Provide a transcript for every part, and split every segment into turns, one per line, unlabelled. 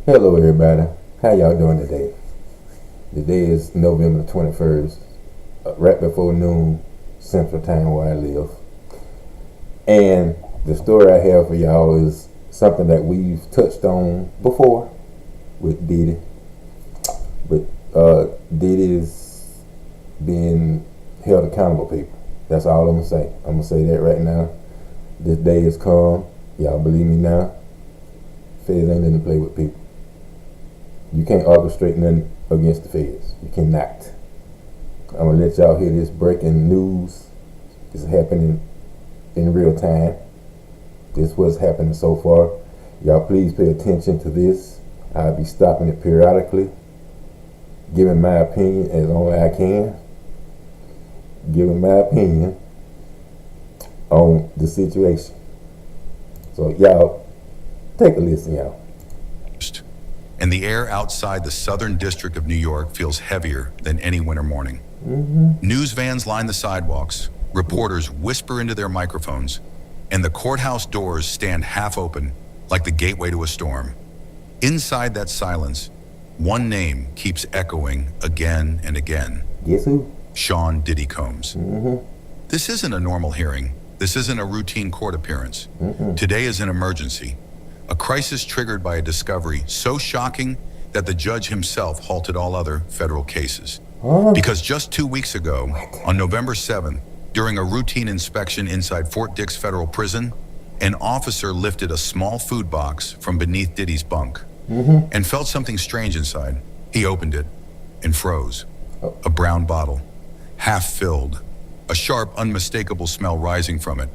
Hello everybody, how y'all doing today? Today is November 21st, right before noon Central Time where I live. And the story I have for y'all is something that we've touched on before with Diddy. But Diddy's being held accountable, people. That's all I'm gonna say. I'm gonna say that right now. This day has come. Y'all believe me now? Feds ain't in to play with people. You can't orchestrate nothing against the feds. You cannot. I'm gonna let y'all hear this breaking news. It's happening in real time. This is what's happening so far. Y'all please pay attention to this. I'll be stopping it periodically, giving my opinion as only I can. Giving my opinion on the situation. So y'all, take a listen, y'all.
And the air outside the Southern District of New York feels heavier than any winter morning. News vans line the sidewalks, reporters whisper into their microphones, and the courthouse doors stand half open like the gateway to a storm. Inside that silence, one name keeps echoing again and again.
Guess who?
Sean Diddy Combs. This isn't a normal hearing. This isn't a routine court appearance. Today is an emergency. A crisis triggered by a discovery so shocking that the judge himself halted all other federal cases. Because just 2 weeks ago, on November 7th, during a routine inspection inside Fort Dix Federal Prison, an officer lifted a small food box from beneath Diddy's bunk and felt something strange inside. He opened it and froze. A brown bottle, half filled, a sharp, unmistakable smell rising from it.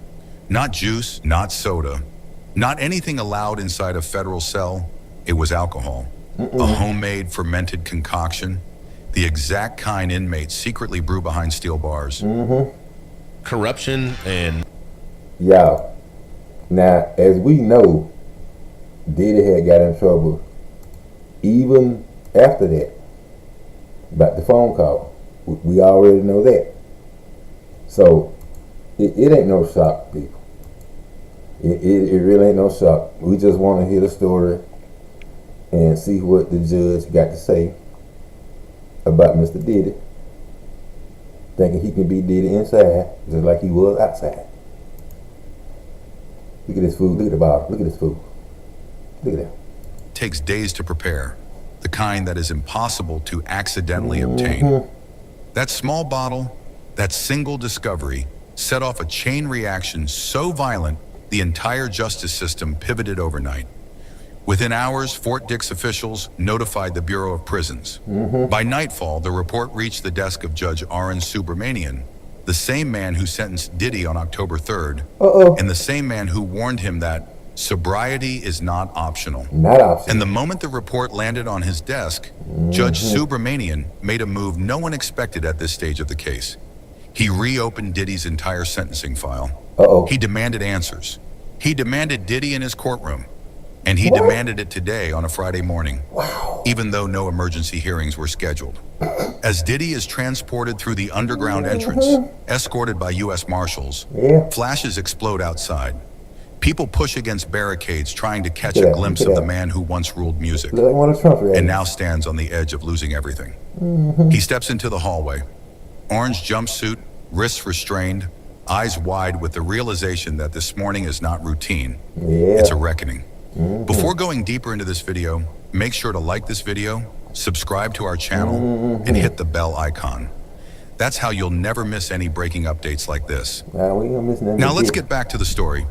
Not juice, not soda, not anything allowed inside a federal cell. It was alcohol, a homemade fermented concoction, the exact kind inmates secretly brew behind steel bars.
Corruption and...
Y'all, now as we know, Diddy had got in trouble even after that, about the phone call. We already know that. So, it ain't no shock, people. It really ain't no shock. We just want to hear the story and see what the judge got to say about Mr. Diddy, thinking he can be Diddy inside just like he was outside. Look at this food. Look at the bottle. Look at this food. Look at that.
Takes days to prepare, the kind that is impossible to accidentally obtain. That small bottle, that single discovery, set off a chain reaction so violent the entire justice system pivoted overnight. Within hours, Fort Dix officials notified the Bureau of Prisons. By nightfall, the report reached the desk of Judge Aaron Subramanian, the same man who sentenced Diddy on October 3rd, and the same man who warned him that sobriety is not optional.
Not optional.
And the moment the report landed on his desk, Judge Subramanian made a move no one expected at this stage of the case. He reopened Diddy's entire sentencing file. He demanded answers. He demanded Diddy in his courtroom. And he demanded it today on a Friday morning, even though no emergency hearings were scheduled. As Diddy is transported through the underground entrance, escorted by U.S. Marshals, flashes explode outside. People push against barricades trying to catch a glimpse of the man who once ruled music and now stands on the edge of losing everything. He steps into the hallway. Orange jumpsuit, wrists restrained, eyes wide with the realization that this morning is not routine. It's a reckoning. Before going deeper into this video, make sure to like this video, subscribe to our channel, and hit the bell icon. That's how you'll never miss any breaking updates like this. Now let's get back to the story.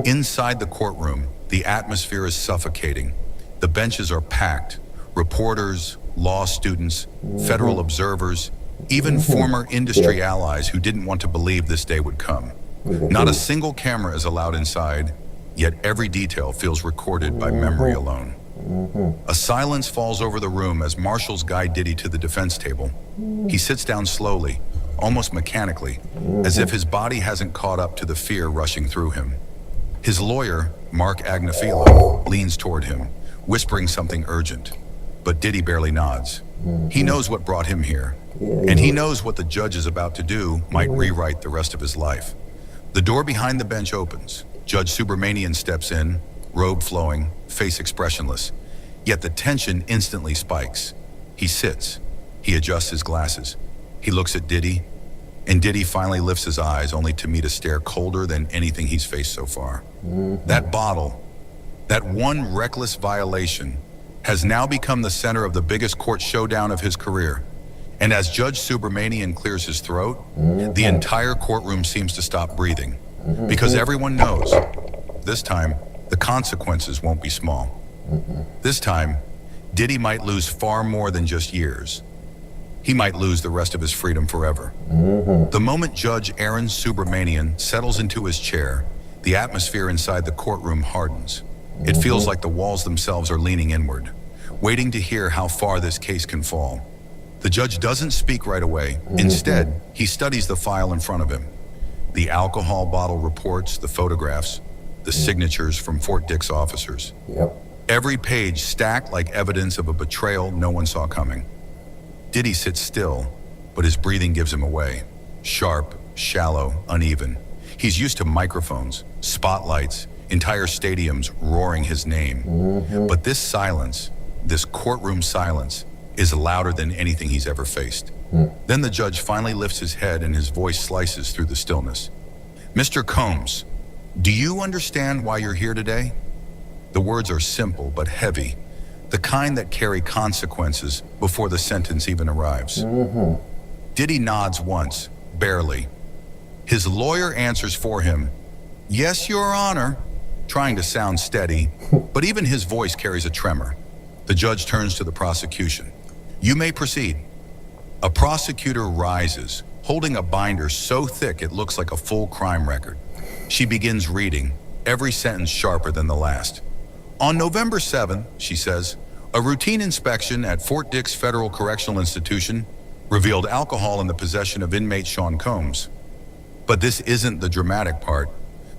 Inside the courtroom, the atmosphere is suffocating. The benches are packed. Reporters, law students, federal observers, even former industry allies who didn't want to believe this day would come. Not a single camera is allowed inside, yet every detail feels recorded by memory alone. A silence falls over the room as marshals guide Diddy to the defense table. He sits down slowly, almost mechanically, as if his body hasn't caught up to the fear rushing through him. His lawyer, Mark Agnafilo, leans toward him, whispering something urgent, but Diddy barely nods. He knows what brought him here, and he knows what the judge is about to do might rewrite the rest of his life. The door behind the bench opens. Judge Subramanian steps in, robe flowing, face expressionless. Yet the tension instantly spikes. He sits. He adjusts his glasses. He looks at Diddy, and Diddy finally lifts his eyes only to meet a stare colder than anything he's faced so far. That bottle, that one reckless violation, has now become the center of the biggest court showdown of his career. And as Judge Subramanian clears his throat, the entire courtroom seems to stop breathing. Because everyone knows, this time, the consequences won't be small. This time, Diddy might lose far more than just years. He might lose the rest of his freedom forever. The moment Judge Aaron Subramanian settles into his chair, the atmosphere inside the courtroom hardens. It feels like the walls themselves are leaning inward, waiting to hear how far this case can fall. The judge doesn't speak right away. Instead, he studies the file in front of him. The alcohol bottle reports, the photographs, the signatures from Fort Dix officers. Every page stacked like evidence of a betrayal no one saw coming. Diddy sits still, but his breathing gives him away. Sharp, shallow, uneven. He's used to microphones, spotlights, entire stadiums roaring his name. But this silence, this courtroom silence, is louder than anything he's ever faced. Then the judge finally lifts his head and his voice slices through the stillness. Mr. Combs, do you understand why you're here today? The words are simple but heavy, the kind that carry consequences before the sentence even arrives. Diddy nods once, barely. His lawyer answers for him, "Yes, Your Honor," trying to sound steady, but even his voice carries a tremor. The judge turns to the prosecution. "You may proceed." A prosecutor rises, holding a binder so thick it looks like a full crime record. She begins reading, every sentence sharper than the last. On November 7th, she says, a routine inspection at Fort Dix Federal Correctional Institution revealed alcohol in the possession of inmate Sean Combs. But this isn't the dramatic part.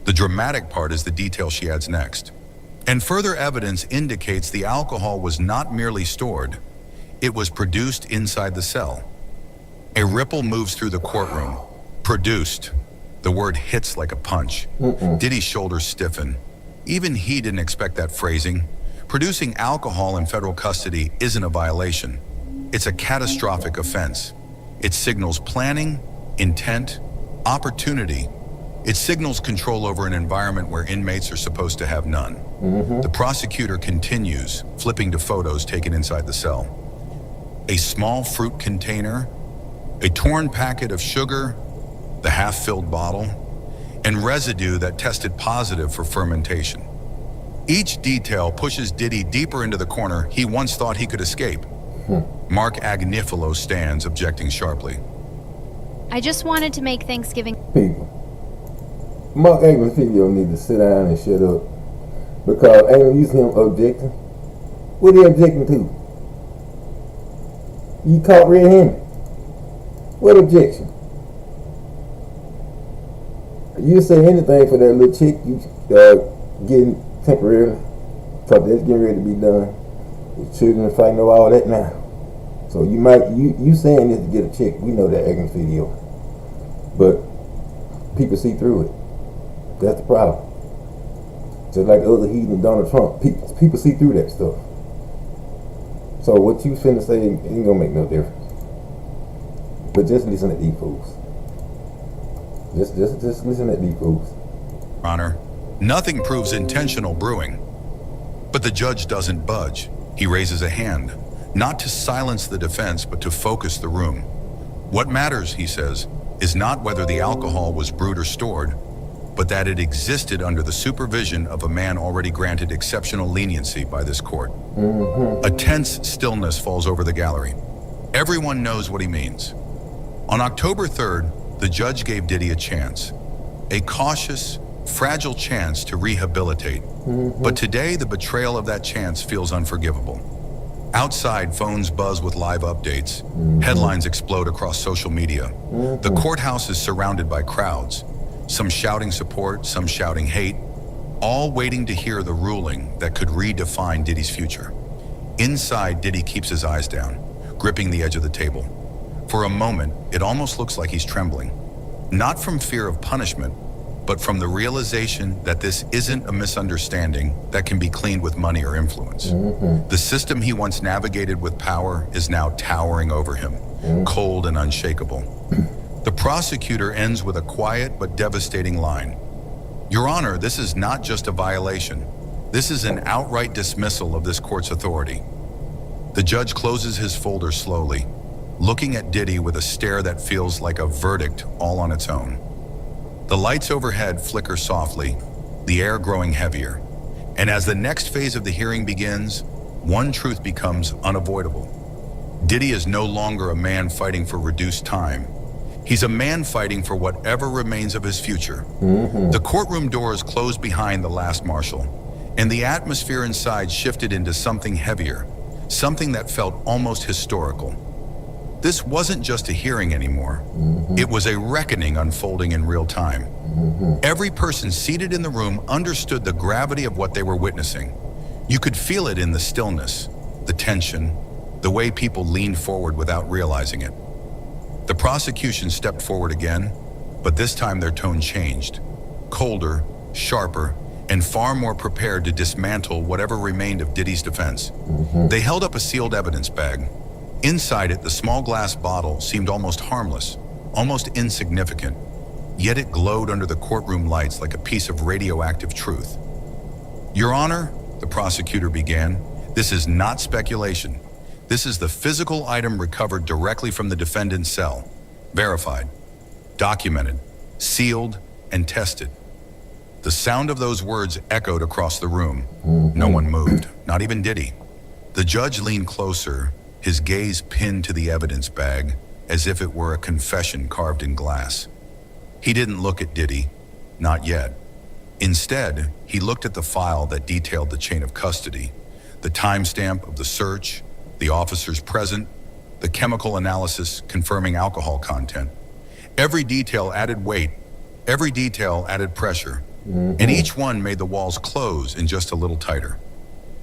The dramatic part is the detail she adds next. And further evidence indicates the alcohol was not merely stored, it was produced inside the cell. A ripple moves through the courtroom. Produced. The word hits like a punch. Diddy's shoulders stiffen. Even he didn't expect that phrasing. Producing alcohol in federal custody isn't a violation. It's a catastrophic offense. It signals planning, intent, opportunity. It signals control over an environment where inmates are supposed to have none. The prosecutor continues, flipping to photos taken inside the cell. A small fruit container, a torn packet of sugar, the half-filled bottle, and residue that tested positive for fermentation. Each detail pushes Diddy deeper into the corner he once thought he could escape. Mark Agnifilo stands, objecting sharply.
I just wanted to make Thanksgiving.
People, Mark Agnifilo need to sit down and shut up. Because ain't no use him objecting. What are you objecting to? You caught red-handed. What objection? You say anything for that little chick you getting temporarily. Cause that's getting ready to be done. The children fighting over all that now. So you saying this to get a chick. We know that acting video. But people see through it. That's the problem. Just like the other heathen Donald Trump. People see through that stuff. So what you finna say ain't gonna make no difference. But just listen to these fools. Just listen to these fools.
Honor, nothing proves intentional brewing. But the judge doesn't budge. He raises a hand, not to silence the defense, but to focus the room. What matters, he says, is not whether the alcohol was brewed or stored, but that it existed under the supervision of a man already granted exceptional leniency by this court. A tense stillness falls over the gallery. Everyone knows what he means. On October 3rd, the judge gave Diddy a chance, a cautious, fragile chance to rehabilitate. But today, the betrayal of that chance feels unforgivable. Outside, phones buzz with live updates. Headlines explode across social media. The courthouse is surrounded by crowds, some shouting support, some shouting hate, all waiting to hear the ruling that could redefine Diddy's future. Inside, Diddy keeps his eyes down, gripping the edge of the table. For a moment, it almost looks like he's trembling, not from fear of punishment, but from the realization that this isn't a misunderstanding that can be cleaned with money or influence. The system he once navigated with power is now towering over him, cold and unshakable. The prosecutor ends with a quiet but devastating line. Your Honor, this is not just a violation. This is an outright dismissal of this court's authority. The judge closes his folder slowly, looking at Diddy with a stare that feels like a verdict all on its own. The lights overhead flicker softly, the air growing heavier. And as the next phase of the hearing begins, one truth becomes unavoidable. Diddy is no longer a man fighting for reduced time. He's a man fighting for whatever remains of his future. The courtroom doors closed behind the last marshal, and the atmosphere inside shifted into something heavier, something that felt almost historical. This wasn't just a hearing anymore. It was a reckoning unfolding in real time. Every person seated in the room understood the gravity of what they were witnessing. You could feel it in the stillness, the tension, the way people leaned forward without realizing it. The prosecution stepped forward again, but this time their tone changed. Colder, sharper, and far more prepared to dismantle whatever remained of Diddy's defense. They held up a sealed evidence bag. Inside it, the small glass bottle seemed almost harmless, almost insignificant, yet it glowed under the courtroom lights like a piece of radioactive truth. Your Honor, the prosecutor began, this is not speculation. This is the physical item recovered directly from the defendant's cell, verified, documented, sealed, and tested. The sound of those words echoed across the room. No one moved, not even Diddy. The judge leaned closer, his gaze pinned to the evidence bag, as if it were a confession carved in glass. He didn't look at Diddy, not yet. Instead, he looked at the file that detailed the chain of custody, the timestamp of the search, the officers present, the chemical analysis confirming alcohol content. Every detail added weight, every detail added pressure, and each one made the walls close in just a little tighter.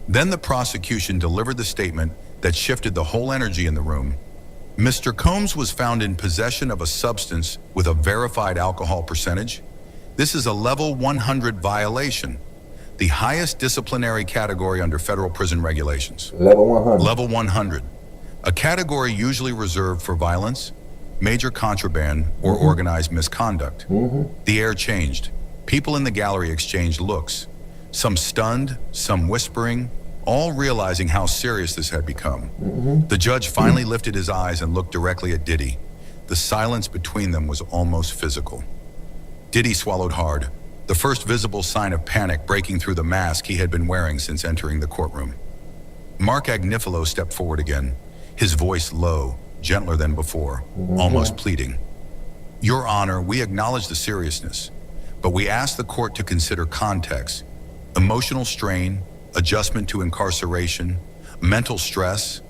Then the prosecution delivered the statement that shifted the whole energy in the room. Mr. Combs was found in possession of a substance with a verified alcohol percentage. This is a level 100 violation, the highest disciplinary category under federal prison regulations.
Level 100.
Level 100, a category usually reserved for violence, major contraband, or organized misconduct. The air changed. People in the gallery exchanged looks, some stunned, some whispering, all realizing how serious this had become. The judge finally lifted his eyes and looked directly at Diddy. The silence between them was almost physical. Diddy swallowed hard, the first visible sign of panic breaking through the mask he had been wearing since entering the courtroom. Mark Agnifilo stepped forward again, his voice low, gentler than before, almost pleading. Your Honor, we acknowledge the seriousness, but we ask the court to consider context, emotional strain, adjustment to incarceration, mental stress.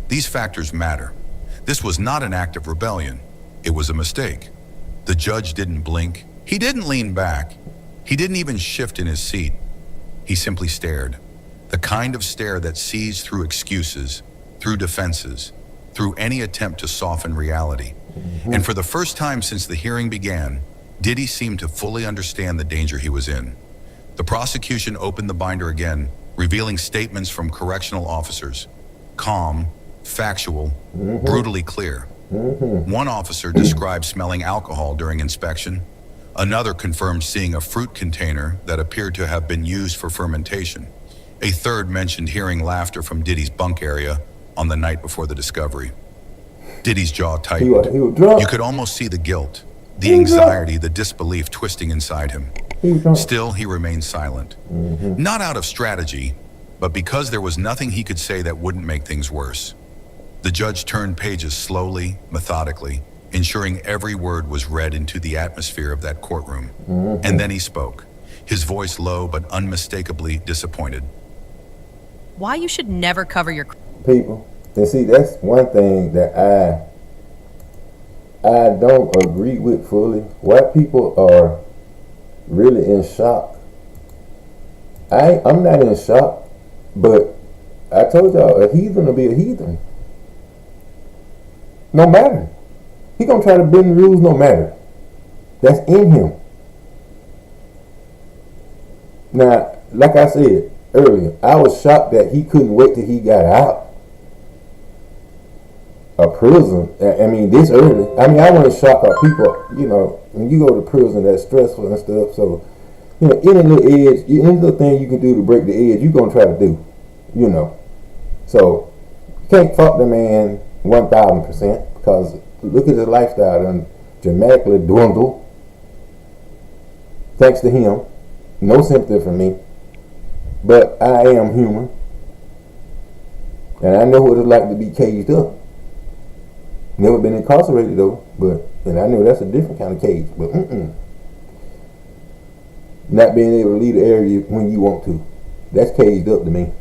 These factors matter. This was not an act of rebellion. It was a mistake. The judge didn't blink. He didn't lean back. He didn't even shift in his seat. He simply stared. The kind of stare that sees through excuses, through defenses, through any attempt to soften reality. And for the first time since the hearing began, Diddy seemed to fully understand the danger he was in. The prosecution opened the binder again, revealing statements from correctional officers. Calm, factual, brutally clear. One officer described smelling alcohol during inspection. Another confirmed seeing a fruit container that appeared to have been used for fermentation. A third mentioned hearing laughter from Diddy's bunk area on the night before the discovery. Diddy's jaw tightened. You could almost see the guilt, the anxiety, the disbelief twisting inside him. Still, he remained silent. Not out of strategy, but because there was nothing he could say that wouldn't make things worse. The judge turned pages slowly, methodically, ensuring every word was read into the atmosphere of that courtroom. And then he spoke, his voice low but unmistakably disappointed.
Why you should never cover your
people. And see, that's one thing that I don't agree with fully. White people are really in shock. I'm not in shock, but I told y'all, a heathen will be a heathen. No matter. He gonna try to bend the rules no matter. That's in him. Now, like I said earlier, I was shocked that he couldn't wait till he got out of prison. I mean, this early. I mean, I want to shock our people. You know, when you go to prison, that's stressful and stuff. So, you know, any little edge, any little thing you can do to break the edge, you're gonna try to do. You know, so you can't fuck the man 1,000% because look at his lifestyle and dramatically dwindled. Thanks to him, no sympathy from me. But I am human, and I know what it's like to be caged up. Never been incarcerated though, and I know that's a different kind of cage. But not being able to leave the area when you want to, that's caged up to me.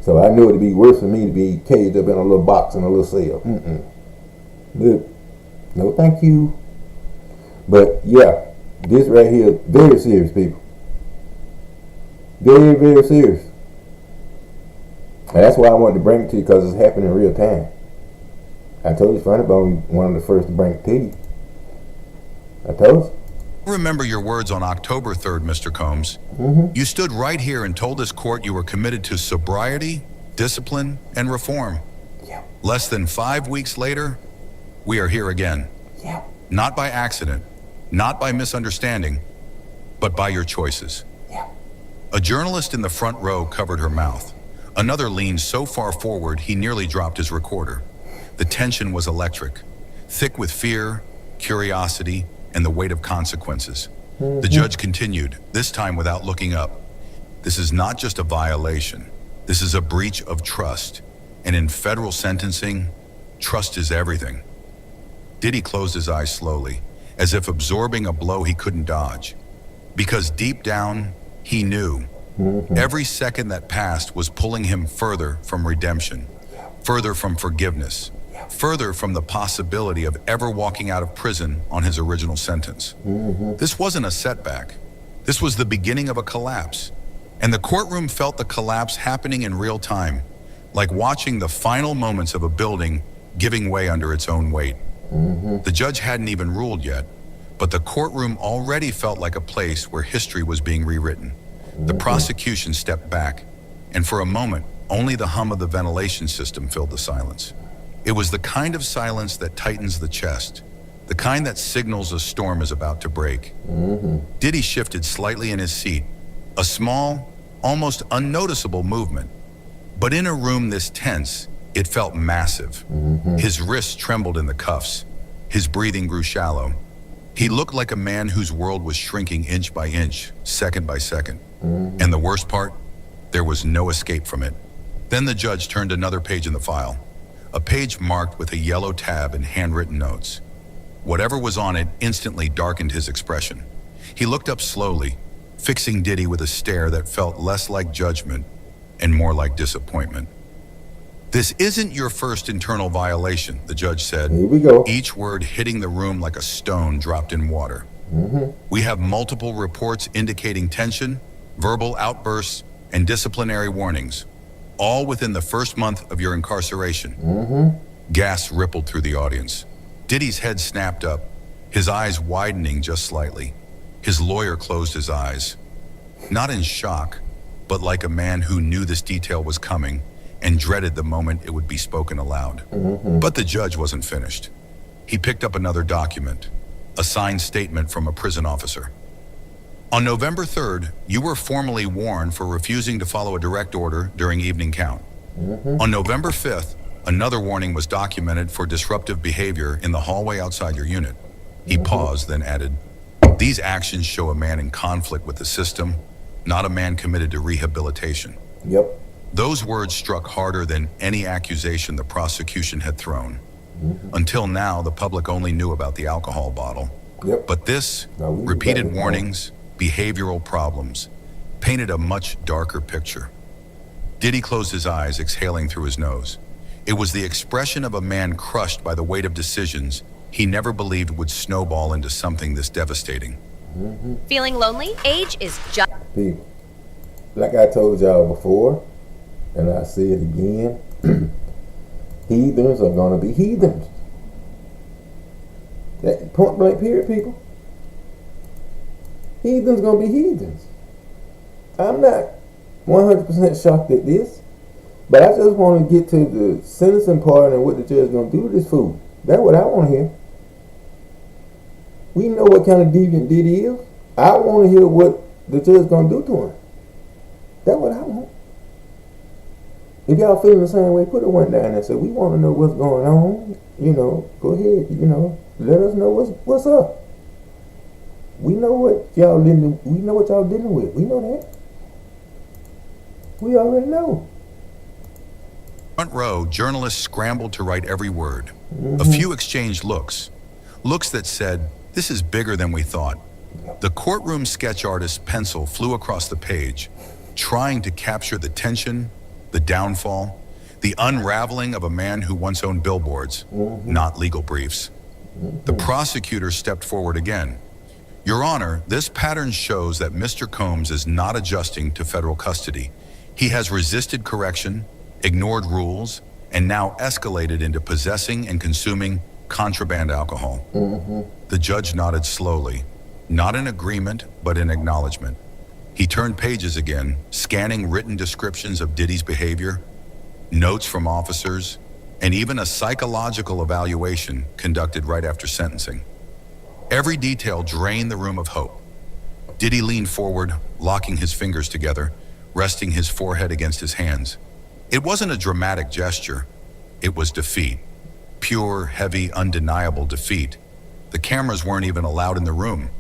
So I knew it'd be worse for me to be caged up in a little box in a little cell. Good. No, thank you. But yeah, this right here, very serious, people. Very, very serious. And that's why I wanted to bring it to you, because it's happening in real time. I told you, Funny Bone, one of the first to bring it to you. I told you.
Remember your words on October 3rd, Mr. Combs. You stood right here and told this court you were committed to sobriety, discipline, and reform.
Yeah.
Less than 5 weeks later, we are here again.
Yeah.
Not by accident, not by misunderstanding, but by your choices.
Yeah.
A journalist in the front row covered her mouth. Another leaned so far forward he nearly dropped his recorder. The tension was electric, thick with fear, curiosity, and the weight of consequences. The judge continued, this time without looking up. This is not just a violation. This is a breach of trust. And in federal sentencing, trust is everything. Diddy closed his eyes slowly, as if absorbing a blow he couldn't dodge. Because deep down, he knew. Every second that passed was pulling him further from redemption, further from forgiveness, further from the possibility of ever walking out of prison on his original sentence. This wasn't a setback. This was the beginning of a collapse. And the courtroom felt the collapse happening in real time, like watching the final moments of a building giving way under its own weight. The judge hadn't even ruled yet, but the courtroom already felt like a place where history was being rewritten. The prosecution stepped back, and for a moment, only the hum of the ventilation system filled the silence. It was the kind of silence that tightens the chest, the kind that signals a storm is about to break. Diddy shifted slightly in his seat, a small, almost unnoticeable movement. But in a room this tense, it felt massive. His wrists trembled in the cuffs. His breathing grew shallow. He looked like a man whose world was shrinking inch by inch, second by second. And the worst part, there was no escape from it. Then the judge turned another page in the file, a page marked with a yellow tab and handwritten notes. Whatever was on it instantly darkened his expression. He looked up slowly, fixing Diddy with a stare that felt less like judgment and more like disappointment. This isn't your first internal violation, the judge said.
Here we go.
Each word hitting the room like a stone dropped in water. We have multiple reports indicating tension, verbal outbursts, and disciplinary warnings, all within the first month of your incarceration. Gasps rippled through the audience. Diddy's head snapped up, his eyes widening just slightly. His lawyer closed his eyes, not in shock, but like a man who knew this detail was coming and dreaded the moment it would be spoken aloud. But the judge wasn't finished. He picked up another document, a signed statement from a prison officer. On November 3rd, you were formally warned for refusing to follow a direct order during evening count. On November 5th, another warning was documented for disruptive behavior in the hallway outside your unit. He paused, then added, these actions show a man in conflict with the system, not a man committed to rehabilitation.
Yep.
Those words struck harder than any accusation the prosecution had thrown. Until now, the public only knew about the alcohol bottle.
Yep.
But this,
Now we knew
repeated
that was
warnings, behavioral problems, painted a much darker picture. Diddy closed his eyes, exhaling through his nose. It was the expression of a man crushed by the weight of decisions he never believed would snowball into something this devastating.
Feeling lonely? Age is just...
People, like I told y'all before, and I say it again, heathens are going to be heathens. That point blank period, people. Heathens going to be heathens. I'm not 100% shocked at this, but I just want to get to the sentencing part and what the judge gonna do to this fool. That's what I want to hear. We know what kind of deviant Diddy is. I want to hear what the judge gonna do to him. That's what I want. If y'all feeling the same way, put a one down and say, we want to know what's going on. You know, go ahead. You know, let us know what's up. We know what y'all dealing. We know what y'all dealing with. We know that. We already know.
Front row, journalists scrambled to write every word. A few exchanged looks that said, "This is bigger than we thought." The courtroom sketch artist's pencil flew across the page, trying to capture the tension, the downfall, the unraveling of a man who once owned billboards, not legal briefs. The prosecutor stepped forward again. "Your Honor, this pattern shows that Mr. Combs is not adjusting to federal custody. He has resisted correction, ignored rules, and now escalated into possessing and consuming contraband alcohol." The judge nodded slowly, not in agreement, but in acknowledgement. He turned pages again, scanning written descriptions of Diddy's behavior, notes from officers, and even a psychological evaluation conducted right after sentencing. Every detail drained the room of hope. Diddy leaned forward, locking his fingers together, resting his forehead against his hands. It wasn't a dramatic gesture. It was defeat. Pure, heavy, undeniable defeat. The cameras weren't even allowed in the room.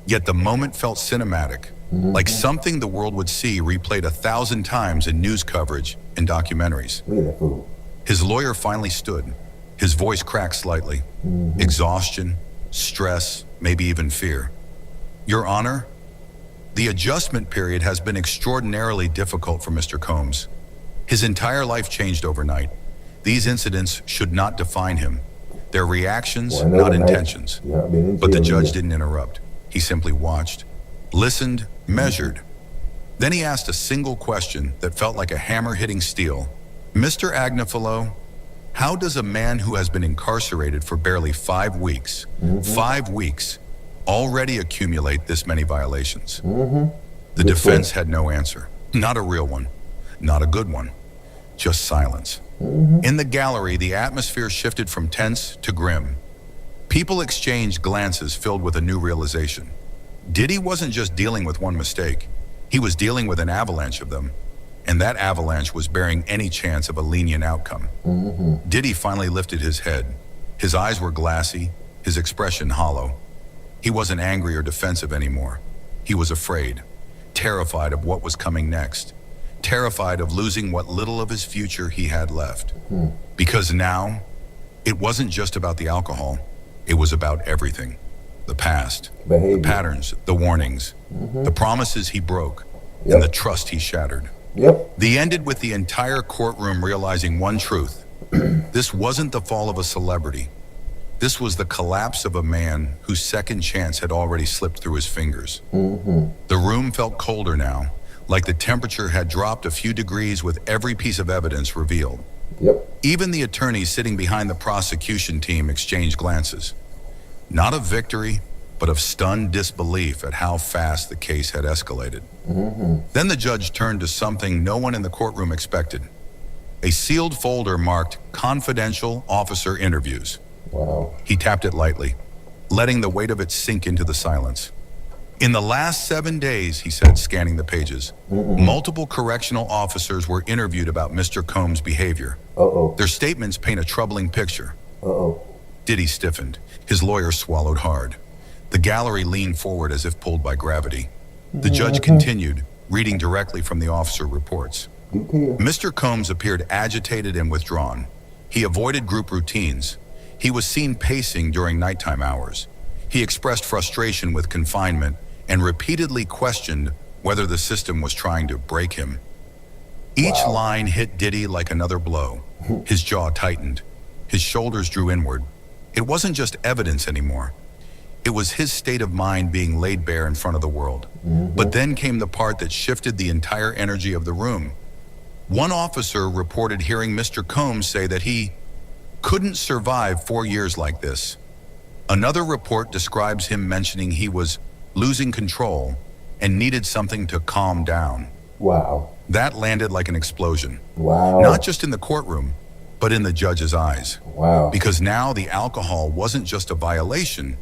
Yet the moment felt cinematic, like something the world would see replayed 1,000 times in news coverage and documentaries.
Look at that fool.
His lawyer finally stood. His voice cracked slightly. Exhaustion, stress, maybe even fear. "Your Honor, the adjustment period has been extraordinarily difficult for Mr. Combs. His entire life changed overnight. These incidents should not define him. They're reactions, not intentions." But the judge didn't interrupt. He simply watched, listened, measured. Then he asked a single question that felt like a hammer hitting steel. "Mr. Agnifilo, how does a man who has been incarcerated for barely 5 weeks, 5 weeks, already accumulate this many violations?" The defense had no answer. Not a real one. Not a good one. Just silence. In the gallery, the atmosphere shifted from tense to grim. People exchanged glances filled with a new realization. Diddy wasn't just dealing with one mistake. He was dealing with an avalanche of them. And that avalanche was bearing any chance of a lenient outcome. Diddy finally lifted his head. His eyes were glassy, his expression hollow. He wasn't angry or defensive anymore. He was afraid, terrified of what was coming next, terrified of losing what little of his future he had left. Because now, it wasn't just about the alcohol. It was about everything. The past, the patterns, the warnings, the promises he broke, and the trust he shattered. They ended with the entire courtroom realizing one truth. This wasn't the fall of a celebrity. This was the collapse of a man whose second chance had already slipped through his fingers. The room felt colder now, like the temperature had dropped a few degrees with every piece of evidence revealed. Even the attorneys sitting behind the prosecution team exchanged glances. Not of victory, but of stunned disbelief at how fast the case had escalated. Then the judge turned to something no one in the courtroom expected. A sealed folder marked "Confidential Officer Interviews." He tapped it lightly, letting the weight of it sink into the silence. "In the last 7 days," he said, scanning the pages, "multiple correctional officers were interviewed about Mr. Combs' behavior. Their statements paint a troubling picture." Diddy stiffened. His lawyer swallowed hard. The gallery leaned forward as if pulled by gravity. The judge continued, reading directly from the officer reports. Mr. Combs appeared agitated and withdrawn. He avoided group routines. He was seen pacing during nighttime hours. He expressed frustration with confinement and repeatedly questioned whether the system was trying to break him. Each line hit Diddy like another blow. His jaw tightened. His shoulders drew inward. It wasn't just evidence anymore. It was his state of mind being laid bare in front of the world. But then came the part that shifted the entire energy of the room. One officer reported hearing Mr. Combs say that he couldn't survive 4 years like this. Another report describes him mentioning he was losing control and needed something to calm down.
Wow.
That landed like an explosion.
Wow.
Not just in the courtroom, but in the judge's eyes.
Wow.
Because now the alcohol wasn't just a violation,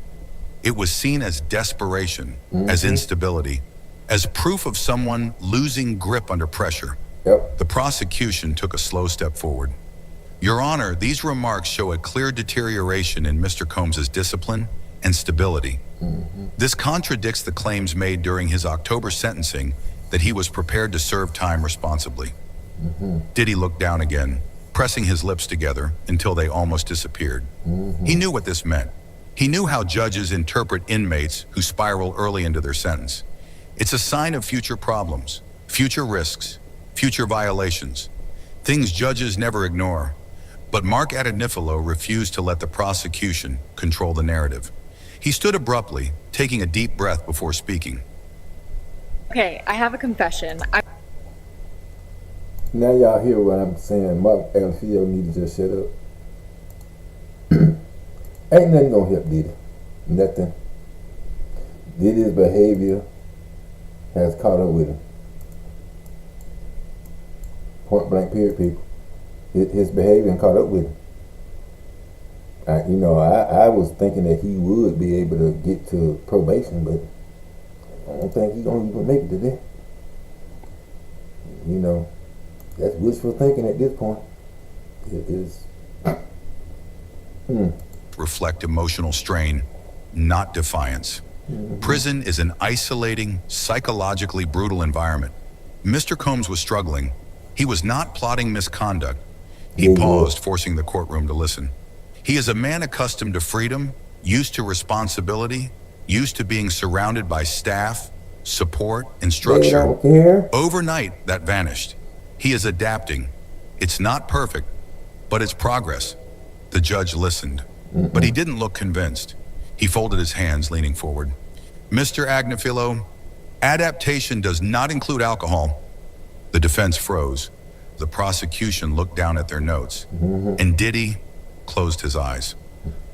it was seen as desperation, as instability, as proof of someone losing grip under pressure.
Yep.
The prosecution took a slow step forward. Your Honor, these remarks show a clear deterioration in Mr. Combs's discipline and stability. This contradicts the claims made during his October sentencing that he was prepared to serve time responsibly. Diddy looked down again, pressing his lips together until they almost disappeared. He knew what this meant. He knew how judges interpret inmates who spiral early into their sentence. It's a sign of future problems, future risks, future violations, things judges never ignore. But Mark Adenifilo refused to let the prosecution control the narrative. He stood abruptly, taking a deep breath before speaking.
Okay, I have a confession.
Now y'all hear what I'm saying. Mark Adenifilo need to just shut up. Ain't nothing gonna help Diddy. Nothing. Diddy's behavior has caught up with him. Point blank period, people. His behavior caught up with him. I was thinking that he would be able to get to probation, but I don't think he's gonna even make it to that. That's wishful thinking at this point. It is.
Reflect emotional strain, not defiance. Prison is an isolating, psychologically brutal environment. Mr. Combs was struggling. He was not plotting misconduct. He paused, forcing the courtroom to listen. He is a man accustomed to freedom, used to responsibility, used to being surrounded by staff, support, and structure.
They don't care.
Overnight, that vanished. He is adapting. It's not perfect, but it's progress. The judge listened, but he didn't look convinced. He folded his hands, leaning forward. Mr. Adenifilo, adaptation does not include alcohol. The defense froze. The prosecution looked down at their notes, and Diddy closed his eyes.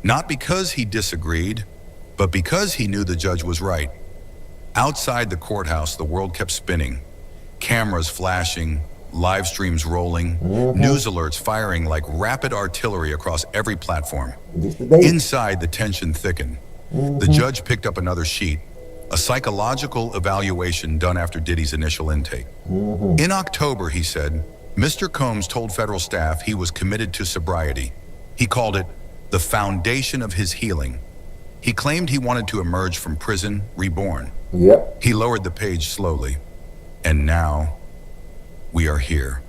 Not because he disagreed, but because he knew the judge was right. Outside the courthouse, the world kept spinning. Cameras flashing, live streams rolling, news alerts firing like rapid artillery across every platform. Inside, the tension thickened. The judge picked up another sheet, a psychological evaluation done after Diddy's initial intake. In October, he said, Mr. Combs told federal staff he was committed to sobriety. He called it the foundation of his healing. He claimed he wanted to emerge from prison reborn.
Yep.
He lowered the page slowly. And now, we are here.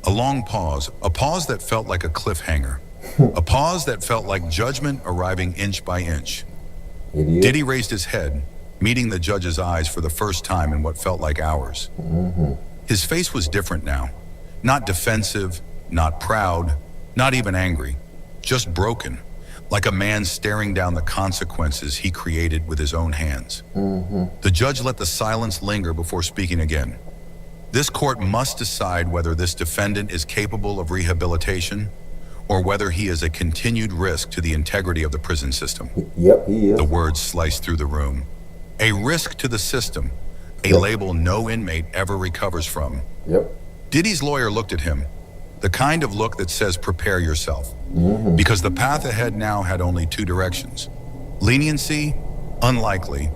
A long pause, a pause that felt like a cliffhanger. A pause that felt like judgment arriving inch by inch. Diddy raised his head, meeting the judge's eyes for the first time in what felt like hours. His face was different now. Not defensive, not proud, not even angry. Just broken, like a man staring down the consequences he created with his own hands. The judge let the silence linger before speaking again. This court must decide whether this defendant is capable of rehabilitation or whether he is a continued risk to the integrity of the prison system.
Yep, he is.
The words sliced through the room. A risk to the system, a label no inmate ever recovers from.
Yep.
Diddy's lawyer looked at him, the kind of look that says prepare yourself, because the path ahead now had only two directions. Leniency, unlikely,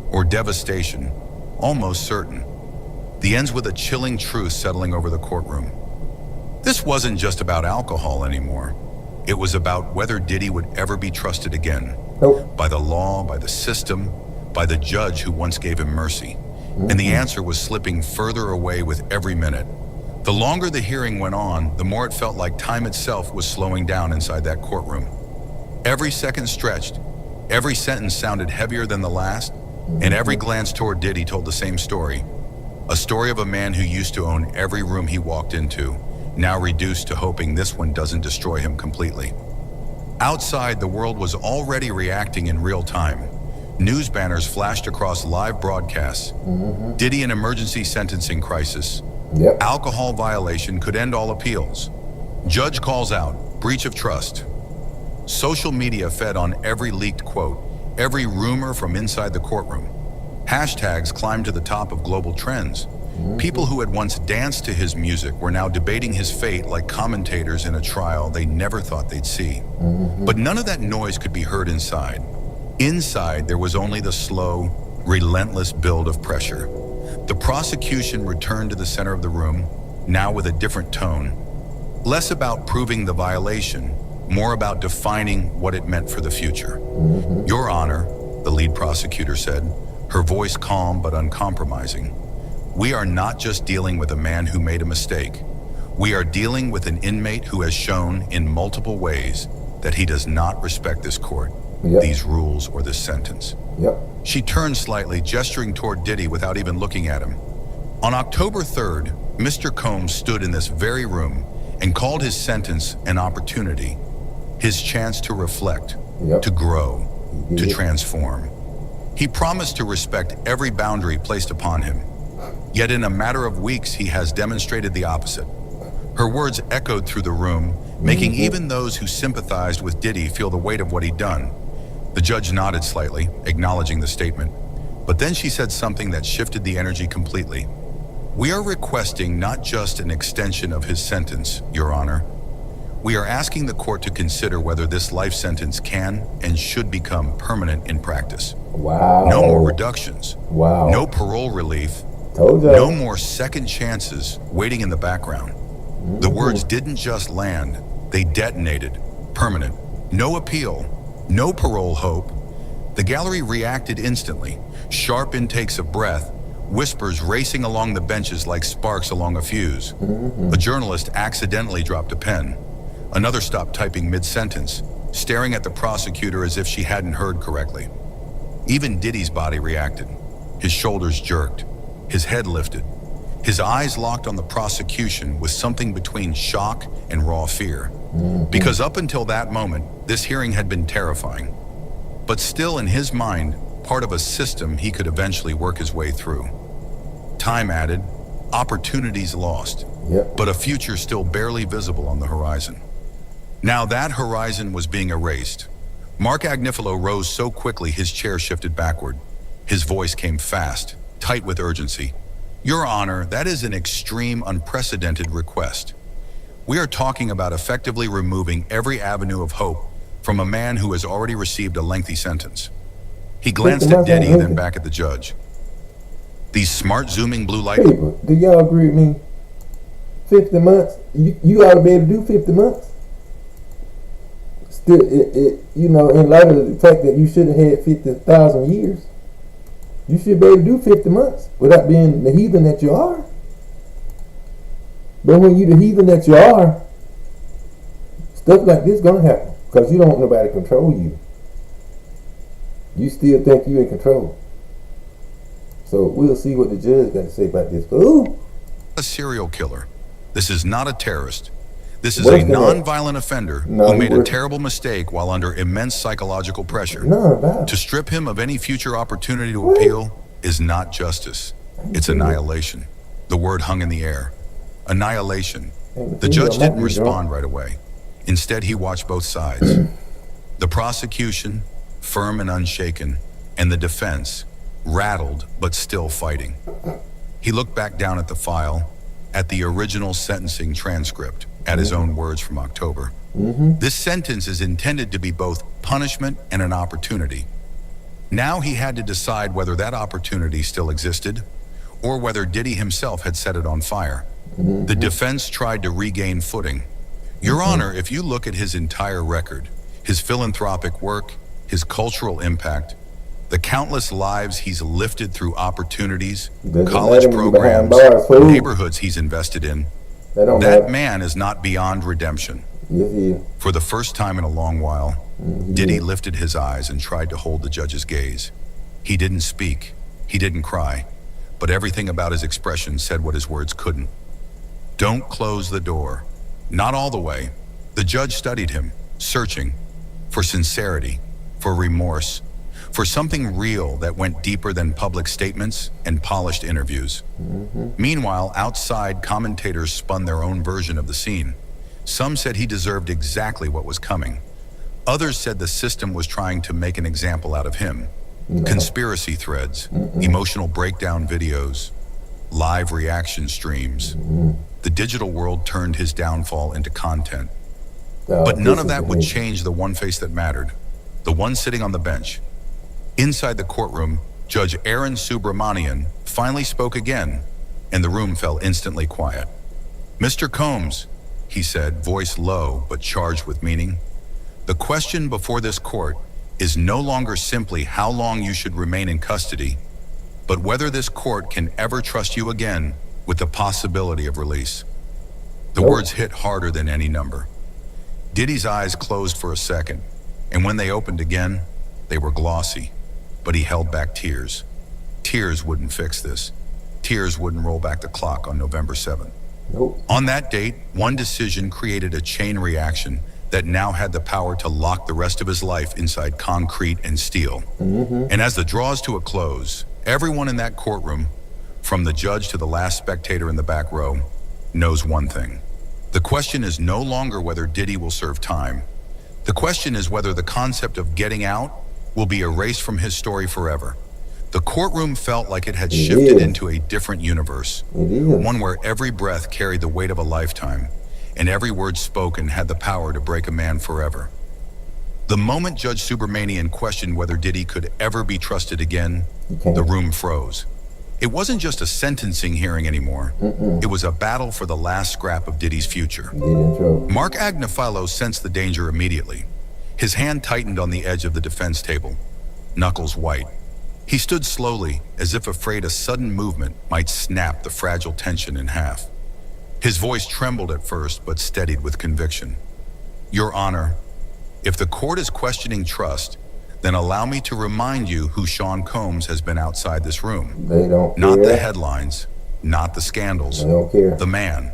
or devastation, almost certain. The ends with a chilling truth settling over the courtroom. This wasn't just about alcohol anymore. It was about whether Diddy would ever be trusted again.
Nope.
By the law, by the system, by the judge who once gave him mercy. And the answer was slipping further away with every minute. The longer the hearing went on, the more it felt like time itself was slowing down inside that courtroom. Every second stretched, every sentence sounded heavier than the last, and every glance toward Diddy told the same story. A story of a man who used to own every room he walked into, now reduced to hoping this one doesn't destroy him completely. Outside, the world was already reacting in real time. News banners flashed across live broadcasts. Diddy in emergency sentencing crisis.
Yep.
Alcohol violation could end all appeals. Judge calls out, breach of trust. Social media fed on every leaked quote, every rumor from inside the courtroom. Hashtags climbed to the top of global trends. People who had once danced to his music were now debating his fate like commentators in a trial they never thought they'd see. But none of that noise could be heard inside. Inside, there was only the slow, relentless build of pressure. The prosecution returned to the center of the room, now with a different tone. Less about proving the violation, more about defining what it meant for the future. Your Honor, the lead prosecutor said, her voice calm but uncompromising. We are not just dealing with a man who made a mistake. We are dealing with an inmate who has shown in multiple ways that he does not respect this court, these rules, or this sentence. She turned slightly, gesturing toward Diddy without even looking at him. On October 3rd, Mr. Combs stood in this very room and called his sentence an opportunity, his chance to reflect, to grow, to transform. He promised to respect every boundary placed upon him. Yet in a matter of weeks, he has demonstrated the opposite. Her words echoed through the room, making even those who sympathized with Diddy feel the weight of what he'd done. The judge nodded slightly, acknowledging the statement. But then she said something that shifted the energy completely. We are requesting not just an extension of his sentence, Your Honor. We are asking the court to consider whether this life sentence can and should become permanent in practice. No more reductions. No parole relief. No more second chances waiting in the background. The words didn't just land, they detonated. Permanent. No appeal. No parole hope. The gallery reacted instantly. Sharp intakes of breath, whispers racing along the benches like sparks along a fuse. A journalist accidentally dropped a pen. Another stopped typing mid-sentence, staring at the prosecutor as if she hadn't heard correctly. Even Diddy's body reacted. His shoulders jerked. His head lifted. His eyes locked on the prosecution with something between shock and raw fear. Because up until that moment, this hearing had been terrifying. But still in his mind, part of a system he could eventually work his way through. Time added, opportunities lost, but a future still barely visible on the horizon. Now that horizon was being erased. Mark Agnifilo rose so quickly his chair shifted backward. His voice came fast, tight with urgency. Your Honor, that is an extreme, unprecedented request. We are talking about effectively removing every avenue of hope from a man who has already received a lengthy sentence. He glanced at Diddy, then back at the judge. These smart zooming blue light...
People, do y'all agree with me? 50 months? You ought to be able to do 50 months. Still, you know, in light of the fact that you should have had 50,000 years, you should be able to do 50 months without being the heathen that you are. But when you're the heathen that you are, stuff like this gonna happen because you don't want nobody to control you. You still think you're in control. So we'll see what the judge got to say about this. Ooh.
A serial killer. This is not a terrorist. This is a non-violent offender who made a terrible mistake while under immense psychological pressure. To strip him of any future opportunity to appeal is not justice. It's annihilation. The word hung in the air. Annihilation. The judge didn't respond right away. Instead, he watched both sides. The prosecution, firm and unshaken, and the defense, rattled but still fighting. He looked back down at the file, at the original sentencing transcript, at his own words from October. This sentence is intended to be both punishment and an opportunity. Now he had to decide whether that opportunity still existed, or whether Diddy himself had set it on fire. The defense tried to regain footing. Your Honor, if you look at his entire record, his philanthropic work, his cultural impact, the countless lives he's lifted through opportunities, college programs, neighborhoods he's invested in, that man is not beyond redemption. For the first time in a long while, Diddy lifted his eyes and tried to hold the judge's gaze. He didn't speak, he didn't cry, but everything about his expression said what his words couldn't. Don't close the door. Not all the way. The judge studied him, searching for sincerity, for remorse, for something real that went deeper than public statements and polished interviews. Meanwhile, outside, commentators spun their own version of the scene. Some said he deserved exactly what was coming. Others said the system was trying to make an example out of him. Conspiracy threads, emotional breakdown videos, live reaction streams. The digital world turned his downfall into content. But none of that would change the one face that mattered, the one sitting on the bench. Inside the courtroom, Judge Aaron Subramanian finally spoke again, and the room fell instantly quiet. "Mr. Combs," he said, voice low but charged with meaning, "the question before this court is no longer simply how long you should remain in custody, but whether this court can ever trust you again with the possibility of release." The words hit harder than any number. Diddy's eyes closed for a second, and when they opened again, they were glossy, but he held back tears. Tears wouldn't fix this. Tears wouldn't roll back the clock on November 7th. On that date, one decision created a chain reaction that now had the power to lock the rest of his life inside concrete and steel. And as the draws to a close, everyone in that courtroom, from the judge to the last spectator in the back row, knows one thing. The question is no longer whether Diddy will serve time. The question is whether the concept of getting out will be erased from his story forever. The courtroom felt like it had shifted into a different universe, one where every breath carried the weight of a lifetime, and every word spoken had the power to break a man forever. The moment Judge Subramanian questioned whether Diddy could ever be trusted again, the room froze. It wasn't just a sentencing hearing anymore. It was a battle for the last scrap of Diddy's future. Mark Agnifilo sensed the danger immediately. His hand tightened on the edge of the defense table, knuckles white. He stood slowly, as if afraid a sudden movement might snap the fragile tension in half. His voice trembled at first, but steadied with conviction. "Your Honor, if the court is questioning trust, then allow me to remind you who Sean Combs has been outside this room.
They don't care.
Not the headlines, not the scandals.
They don't care.
The man,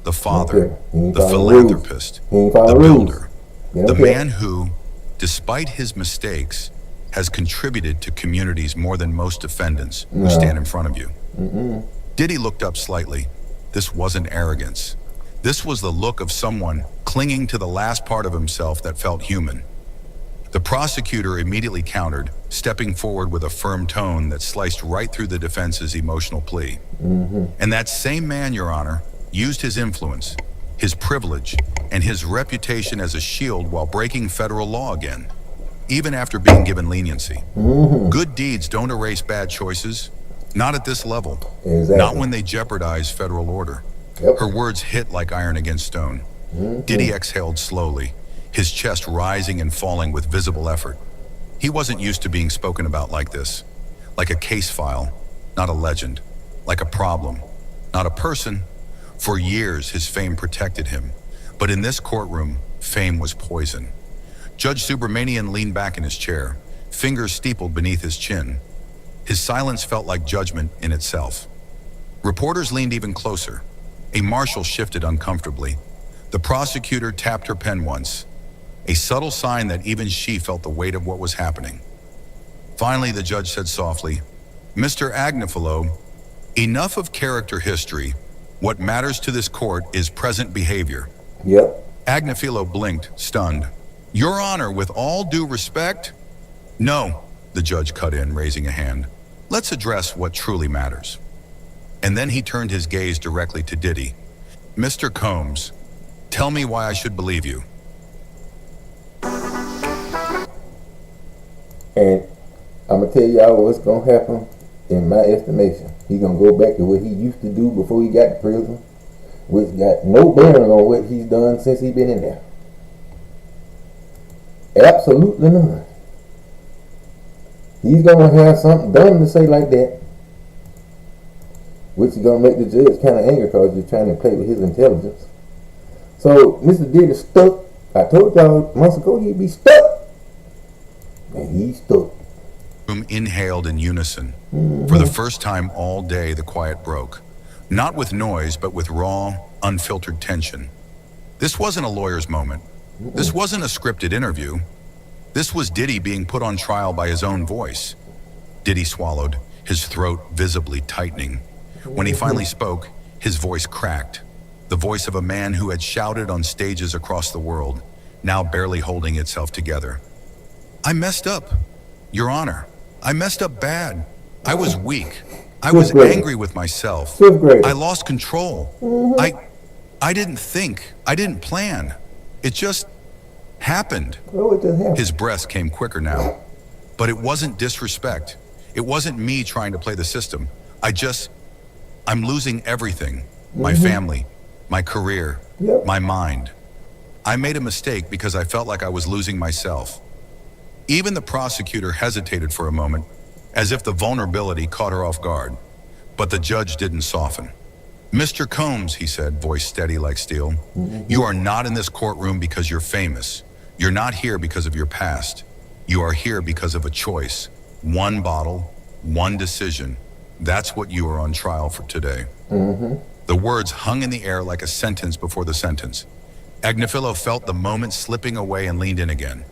the father,
He
the
ain't
philanthropist,
He ain't
the
follow
builder,
rules.
the man who, despite his mistakes, has contributed to communities more than most defendants who stand in front of you." Diddy looked up slightly. This wasn't arrogance. This was the look of someone clinging to the last part of himself that felt human. The prosecutor immediately countered, stepping forward with a firm tone that sliced right through the defense's emotional plea. And that same man, Your Honor, used his influence, his privilege, and his reputation as a shield while breaking federal law again, even after being given leniency. Good deeds don't erase bad choices, not at this level, not when they jeopardize federal order. Her words hit like iron against stone. Diddy exhaled slowly, his chest rising and falling with visible effort. He wasn't used to being spoken about like this, like a case file, not a legend, like a problem, not a person. For years, his fame protected him, but in this courtroom, fame was poison. Judge Subramanian leaned back in his chair, fingers steepled beneath his chin. His silence felt like judgment in itself. Reporters leaned even closer. A marshal shifted uncomfortably. The prosecutor tapped her pen once, a subtle sign that even she felt the weight of what was happening. Finally, the judge said softly, "Mr. Agnifilo, enough of character history. What matters to this court is present behavior." Agnifilo blinked, stunned. "Your Honor, with all due respect..." "No," the judge cut in, raising a hand. "Let's address what truly matters." And then he turned his gaze directly to Diddy. "Mr. Combs, tell me why I should believe you."
And I'm going to tell y'all what's going to happen in my estimation. He's going to go back to what he used to do before he got to prison, which got no bearing on what he's done since he's been in there. Absolutely none. He's going to have something dumb to say like that, which is going to make the judge kind of angry because you're trying to play with his intelligence. So Mr. Diddy stuck. I told y'all months ago he'd be stuck. And he's stuck.
Room inhaled in unison. For the first time all day, the quiet broke. Not with noise, but with raw, unfiltered tension. This wasn't a lawyer's moment. This wasn't a scripted interview. This was Diddy being put on trial by his own voice. Diddy swallowed, his throat visibly tightening. When he finally spoke, his voice cracked. The voice of a man who had shouted on stages across the world, now barely holding itself together. "I messed up, Your Honor. I messed up bad. I was weak. I
Fifth
was
grade.
angry with myself.
Fifth grade.
I lost control. I didn't think. I didn't plan. It just happened.
Oh, it just happened.
His breath came quicker now. But it wasn't disrespect. It wasn't me trying to play the system. I'm losing everything. My family, my career,
Yep.
my mind. I made a mistake because I felt like I was losing myself. Even the prosecutor hesitated for a moment, as if the vulnerability caught her off guard. But the judge didn't soften. Mr. Combs, he said, voice steady like steel, you are not in this courtroom because you're famous. You're not here because of your past. You are here because of a choice. One bottle, one decision. That's what you are on trial for today. The words hung in the air like a sentence before the sentence. Agnifilo felt the moment slipping away and leaned in again.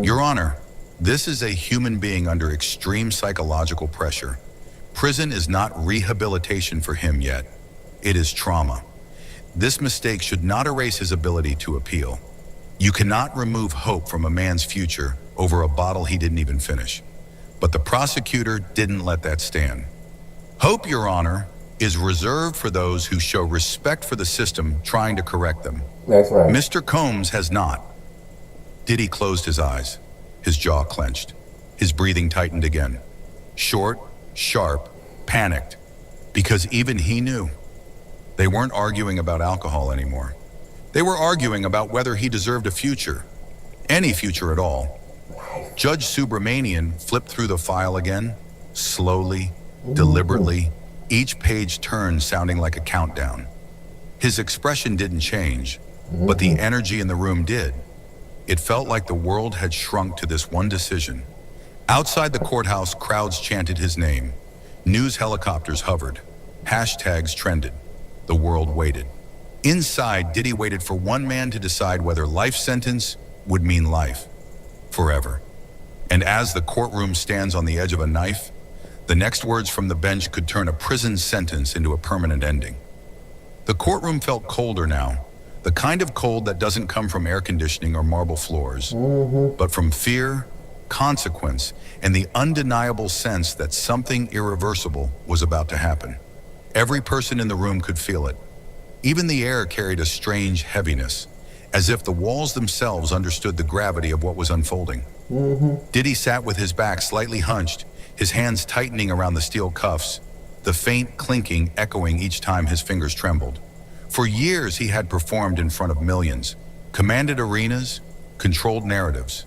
Your Honor, this is a human being under extreme psychological pressure. Prison is not rehabilitation for him yet. It is trauma. This mistake should not erase his ability to appeal. You cannot remove hope from a man's future over a bottle he didn't even finish. But the prosecutor didn't let that stand. Hope, Your Honor, is reserved for those who show respect for the system trying to correct them.
That's right.
Mr. Combs has not. Diddy closed his eyes. His jaw clenched. His breathing tightened again. Short, sharp, panicked. Because even he knew. They weren't arguing about alcohol anymore. They were arguing about whether he deserved a future. Any future at all. Judge Subramanian flipped through the file again, slowly, deliberately, each page turned sounding like a countdown. His expression didn't change, but the energy in the room did. It felt like the world had shrunk to this one decision. Outside the courthouse, crowds chanted his name. News helicopters hovered. Hashtags trended. The world waited. Inside, Diddy waited for one man to decide whether life sentence would mean life. Forever. And as the courtroom stands on the edge of a knife, the next words from the bench could turn a prison sentence into a permanent ending. The courtroom felt colder now, the kind of cold that doesn't come from air conditioning or marble floors, but from fear, consequence, and the undeniable sense that something irreversible was about to happen. Every person in the room could feel it. Even the air carried a strange heaviness, as if the walls themselves understood the gravity of what was unfolding. Diddy sat with his back slightly hunched, his hands tightening around the steel cuffs, the faint clinking echoing each time his fingers trembled. For years he had performed in front of millions, commanded arenas, controlled narratives.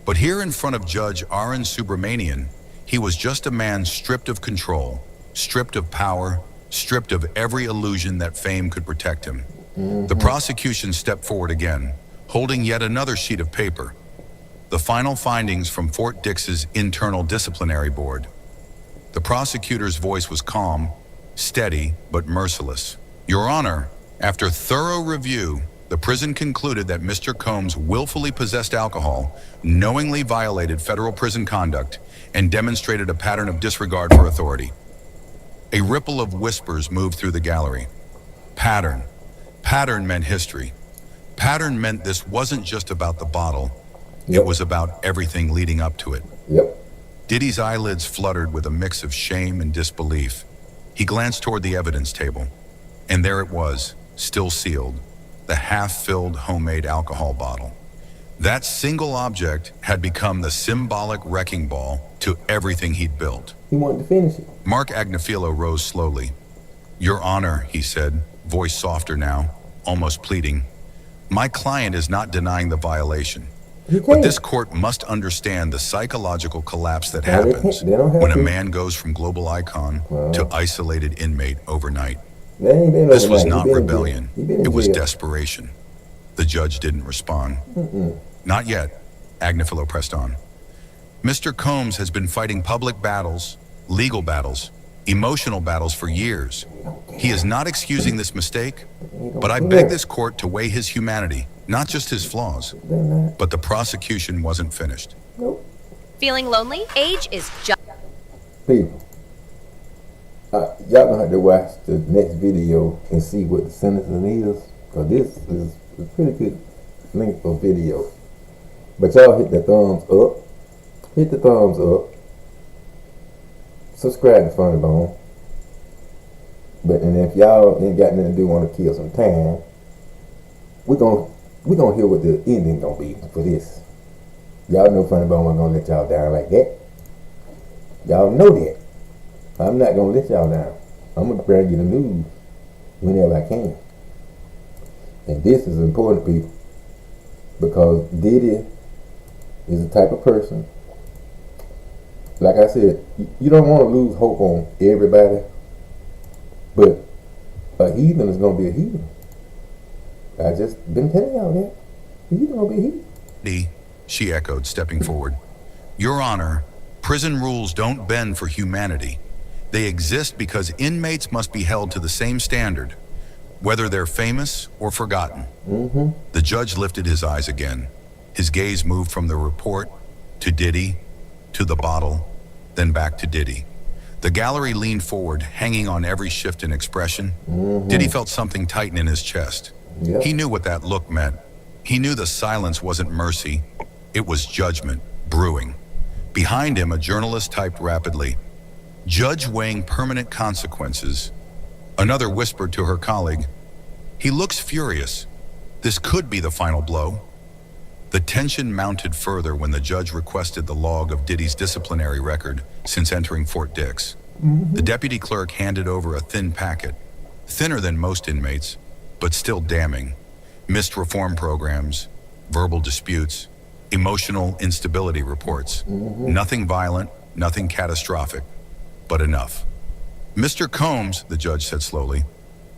But here in front of Judge Arun Subramanian, he was just a man stripped of control, stripped of power, stripped of every illusion that fame could protect him. The prosecution stepped forward again, holding yet another sheet of paper. The final findings from Fort Dix's internal disciplinary board. The prosecutor's voice was calm, steady, but merciless. Your Honor, after thorough review, the prison concluded that Mr. Combs willfully possessed alcohol, knowingly violated federal prison conduct, and demonstrated a pattern of disregard for authority. A ripple of whispers moved through the gallery. Pattern. Pattern meant history. Pattern meant this wasn't just about the bottle. It was about everything leading up to it. Diddy's eyelids fluttered with a mix of shame and disbelief. He glanced toward the evidence table, and there it was, still sealed, the half-filled homemade alcohol bottle. That single object had become the symbolic wrecking ball to everything he'd built.
He wanted to finish it.
Mark Agnifilo rose slowly. Your Honor, he said, voice softer now, almost pleading. My client is not denying the violation. But this court must understand the psychological collapse that happens when a man goes from global icon to isolated inmate overnight. This was not rebellion. It was desperation. The judge didn't respond. Not yet, Agnifilo pressed on. Mr. Combs has been fighting public battles, legal battles, emotional battles for years. He is not excusing this mistake, but I beg this court to weigh his humanity, not just his flaws. But the prosecution wasn't finished.
Feeling lonely? Age is just...
People, y'all gonna have to watch the next video and see what the sentencing is, because this is a pretty good length of video. But y'all hit the thumbs up, subscribe to Funny Bone. But and if y'all ain't got nothing to do, want to kill some time, we gonna hear what the ending gonna be for this. Y'all know Funny Bone ain't gonna let y'all down like that. Y'all know that. I'm not gonna let y'all down. I'm gonna bring you the news whenever I can. And this is important, people, because Diddy is the type of person, like I said, you don't want to lose hope on everybody, but a heathen is going to be a heathen. I just been telling y'all that. He's going to be a heathen.
She echoed, stepping forward. Your Honor, prison rules don't bend for humanity. They exist because inmates must be held to the same standard, whether they're famous or forgotten. The judge lifted his eyes again. His gaze moved from the report to Diddy, to the bottle, then back to Diddy. The gallery leaned forward, hanging on every shift in expression. Diddy felt something tighten in his chest.
Yep.
He knew what that look meant. He knew the silence wasn't mercy, it was judgment, brewing. Behind him, a journalist typed rapidly, "Judge weighing permanent consequences." Another whispered to her colleague, "He looks furious. This could be the final blow." The tension mounted further when the judge requested the log of Diddy's disciplinary record since entering Fort Dix. The deputy clerk handed over a thin packet, thinner than most inmates, but still damning. Missed reform programs, verbal disputes, emotional instability reports. Nothing violent, nothing catastrophic, but enough. "Mr. Combs," the judge said slowly,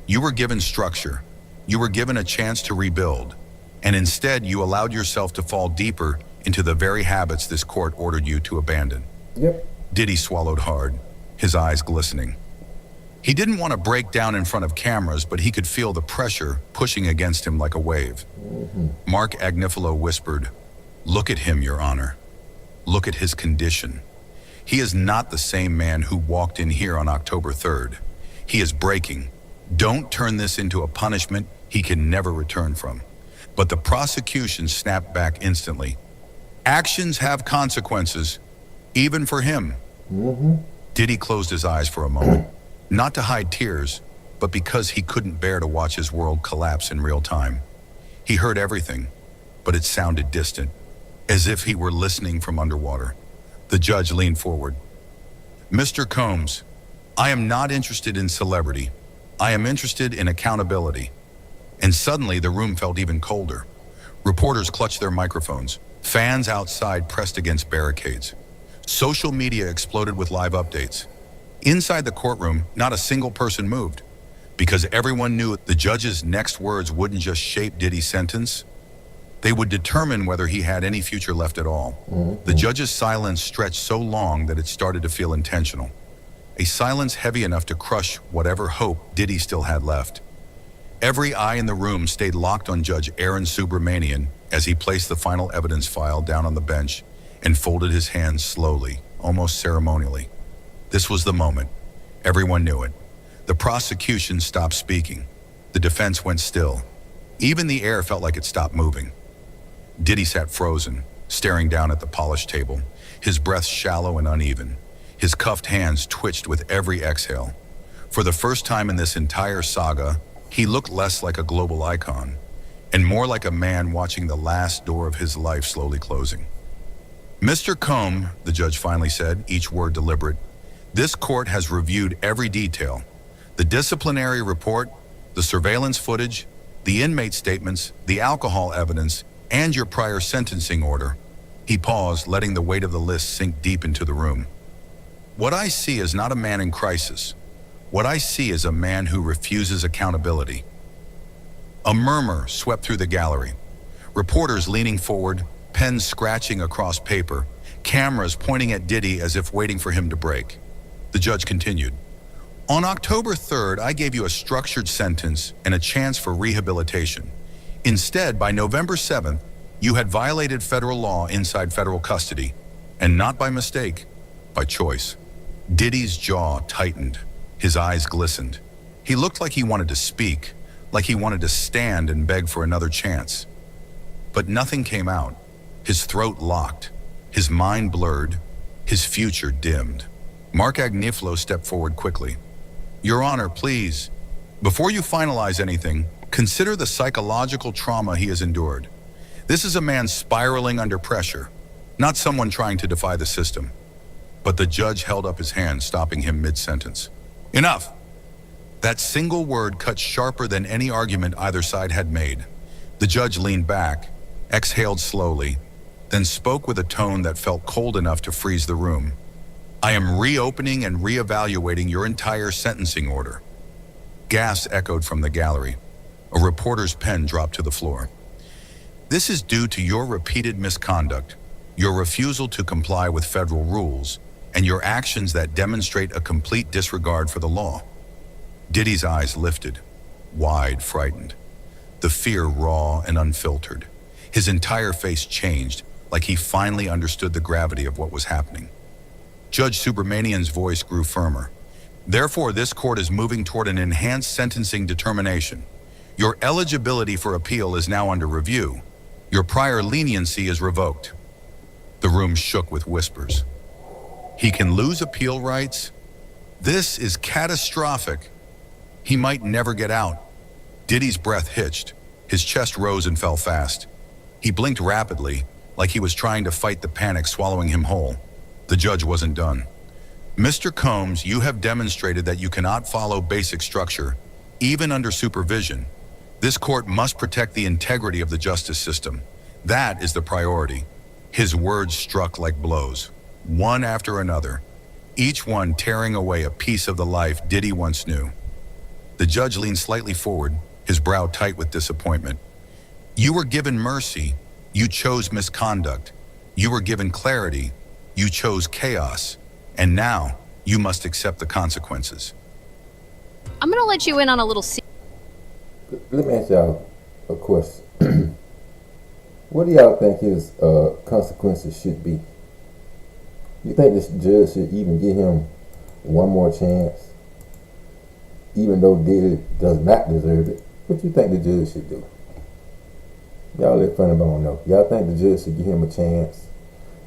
"you were given structure. You were given a chance to rebuild. And instead, you allowed yourself to fall deeper into the very habits this court ordered you to abandon."
Yep.
Diddy swallowed hard, his eyes glistening. He didn't want to break down in front of cameras, but he could feel the pressure pushing against him like a wave. Mark Agnifilo whispered, "Look at him, Your Honor. Look at his condition. He is not the same man who walked in here on October 3rd. He is breaking. Don't turn this into a punishment he can never return from." But the prosecution snapped back instantly. "Actions have consequences, even for him." Diddy closed his eyes for a moment, not to hide tears, but because he couldn't bear to watch his world collapse in real time. He heard everything, but it sounded distant, as if he were listening from underwater. The judge leaned forward. "Mr. Combs, I am not interested in celebrity. I am interested in accountability." And suddenly the room felt even colder. Reporters clutched their microphones. Fans outside pressed against barricades. Social media exploded with live updates. Inside the courtroom, not a single person moved, because everyone knew the judge's next words wouldn't just shape Diddy's sentence. They would determine whether he had any future left at all. The judge's silence stretched so long that it started to feel intentional. A silence heavy enough to crush whatever hope Diddy still had left. Every eye in the room stayed locked on Judge Aaron Subramanian as he placed the final evidence file down on the bench and folded his hands slowly, almost ceremonially. This was the moment. Everyone knew it. The prosecution stopped speaking. The defense went still. Even the air felt like it stopped moving. Diddy sat frozen, staring down at the polished table, his breath shallow and uneven. His cuffed hands twitched with every exhale. For the first time in this entire saga, he looked less like a global icon and more like a man watching the last door of his life slowly closing. "Mr. Combe," the judge finally said, each word deliberate, "this court has reviewed every detail. The disciplinary report, the surveillance footage, the inmate statements, the alcohol evidence, and your prior sentencing order." He paused, letting the weight of the list sink deep into the room. "What I see is not a man in crisis. What I see is a man who refuses accountability." A murmur swept through the gallery. Reporters leaning forward, pens scratching across paper, cameras pointing at Diddy as if waiting for him to break. The judge continued. "On October 3rd, I gave you a structured sentence and a chance for rehabilitation. Instead, by November 7th, you had violated federal law inside federal custody, and not by mistake, by choice." Diddy's jaw tightened. His eyes glistened. He looked like he wanted to speak, like he wanted to stand and beg for another chance. But nothing came out. His throat locked, his mind blurred, his future dimmed. Mark Agnifilo stepped forward quickly. Your Honor, please, before you finalize anything, consider the psychological trauma he has endured. This is a man spiraling under pressure, not someone trying to defy the system. But the judge held up his hand, stopping him mid-sentence. Enough! That single word cut sharper than any argument either side had made. The judge leaned back, exhaled slowly, then spoke with a tone that felt cold enough to freeze the room. I am reopening and reevaluating your entire sentencing order. Gasps echoed from the gallery. A reporter's pen dropped to the floor. This is due to your repeated misconduct, your refusal to comply with federal rules, and your actions that demonstrate a complete disregard for the law. Diddy's eyes lifted, wide, frightened. The fear raw and unfiltered. His entire face changed, like he finally understood the gravity of what was happening. Judge Subramanian's voice grew firmer. Therefore, this court is moving toward an enhanced sentencing determination. Your eligibility for appeal is now under review. Your prior leniency is revoked. The room shook with whispers. He can lose appeal rights? This is catastrophic. He might never get out. Diddy's breath hitched. His chest rose and fell fast. He blinked rapidly, like he was trying to fight the panic swallowing him whole. The judge wasn't done. Mr. Combs, you have demonstrated that you cannot follow basic structure, even under supervision. This court must protect the integrity of the justice system. That is the priority. His words struck like blows, one after another, each one tearing away a piece of the life Diddy once knew. The judge leaned slightly forward, his brow tight with disappointment. You were given mercy. You chose misconduct. You were given clarity. You chose chaos. And now, you must accept the consequences.
I'm gonna let you in on a little secret.
Let me ask y'all a question. What do y'all think his consequences should be? You think this judge should even give him one more chance? Even though Diddy does not deserve it, what do you think the judge should do? Y'all look funny, but I don't know. Y'all think the judge should give him a chance?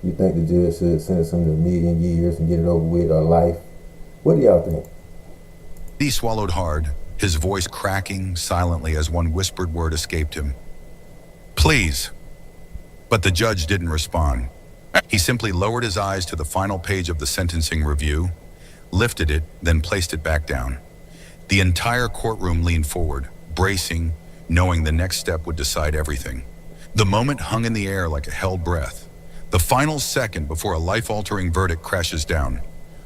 You think the judge should sentence him to 1,000,000 years and get it over with, or life? What do y'all think?
He swallowed hard, his voice cracking silently as one whispered word escaped him. Please. But the judge didn't respond. He simply lowered his eyes to the final page of the sentencing review, lifted it, then placed it back down. The entire courtroom leaned forward, bracing, knowing the next step would decide everything. The moment hung in the air like a held breath. The final second before a life-altering verdict crashes down.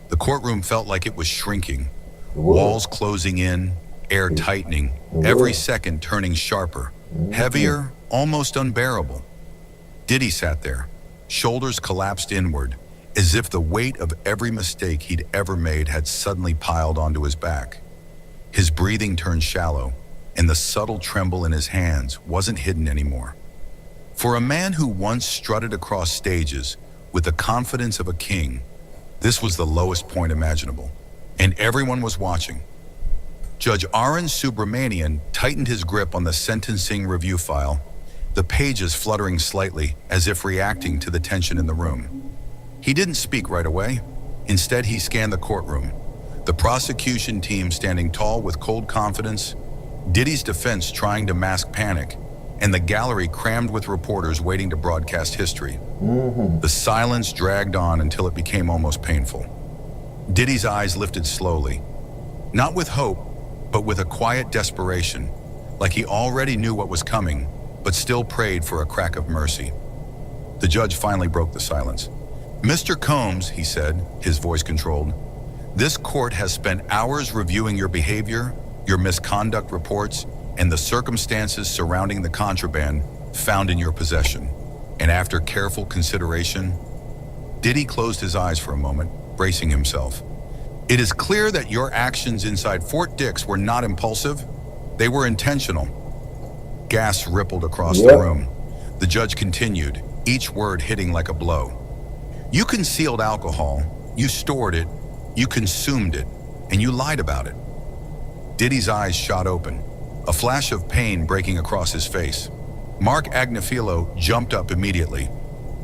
The courtroom felt like it was shrinking, walls closing in, air tightening, every second turning sharper, heavier, almost unbearable. Diddy sat there, shoulders collapsed inward, as if the weight of every mistake he'd ever made had suddenly piled onto his back. His breathing turned shallow, and the subtle tremble in his hands wasn't hidden anymore. For a man who once strutted across stages with the confidence of a king, this was the lowest point imaginable, and everyone was watching. Judge Arun Subramanian tightened his grip on the sentencing review file, the pages fluttering slightly as if reacting to the tension in the room. He didn't speak right away. Instead, he scanned the courtroom, the prosecution team standing tall with cold confidence, Diddy's defense trying to mask panic, and the gallery crammed with reporters waiting to broadcast history. The silence dragged on until it became almost painful. Diddy's eyes lifted slowly, not with hope, but with a quiet desperation, like he already knew what was coming, but still prayed for a crack of mercy. The judge finally broke the silence. Mr. Combs, he said, his voice controlled, this court has spent hours reviewing your behavior, your misconduct reports, and the circumstances surrounding the contraband found in your possession. And after careful consideration, Diddy closed his eyes for a moment, bracing himself. It is clear that your actions inside Fort Dix were not impulsive. They were intentional. Gasps rippled across the room. The judge continued, each word hitting like a blow. You concealed alcohol, you stored it, you consumed it, and you lied about it. Diddy's eyes shot open, a flash of pain breaking across his face. Mark Agnifilo jumped up immediately.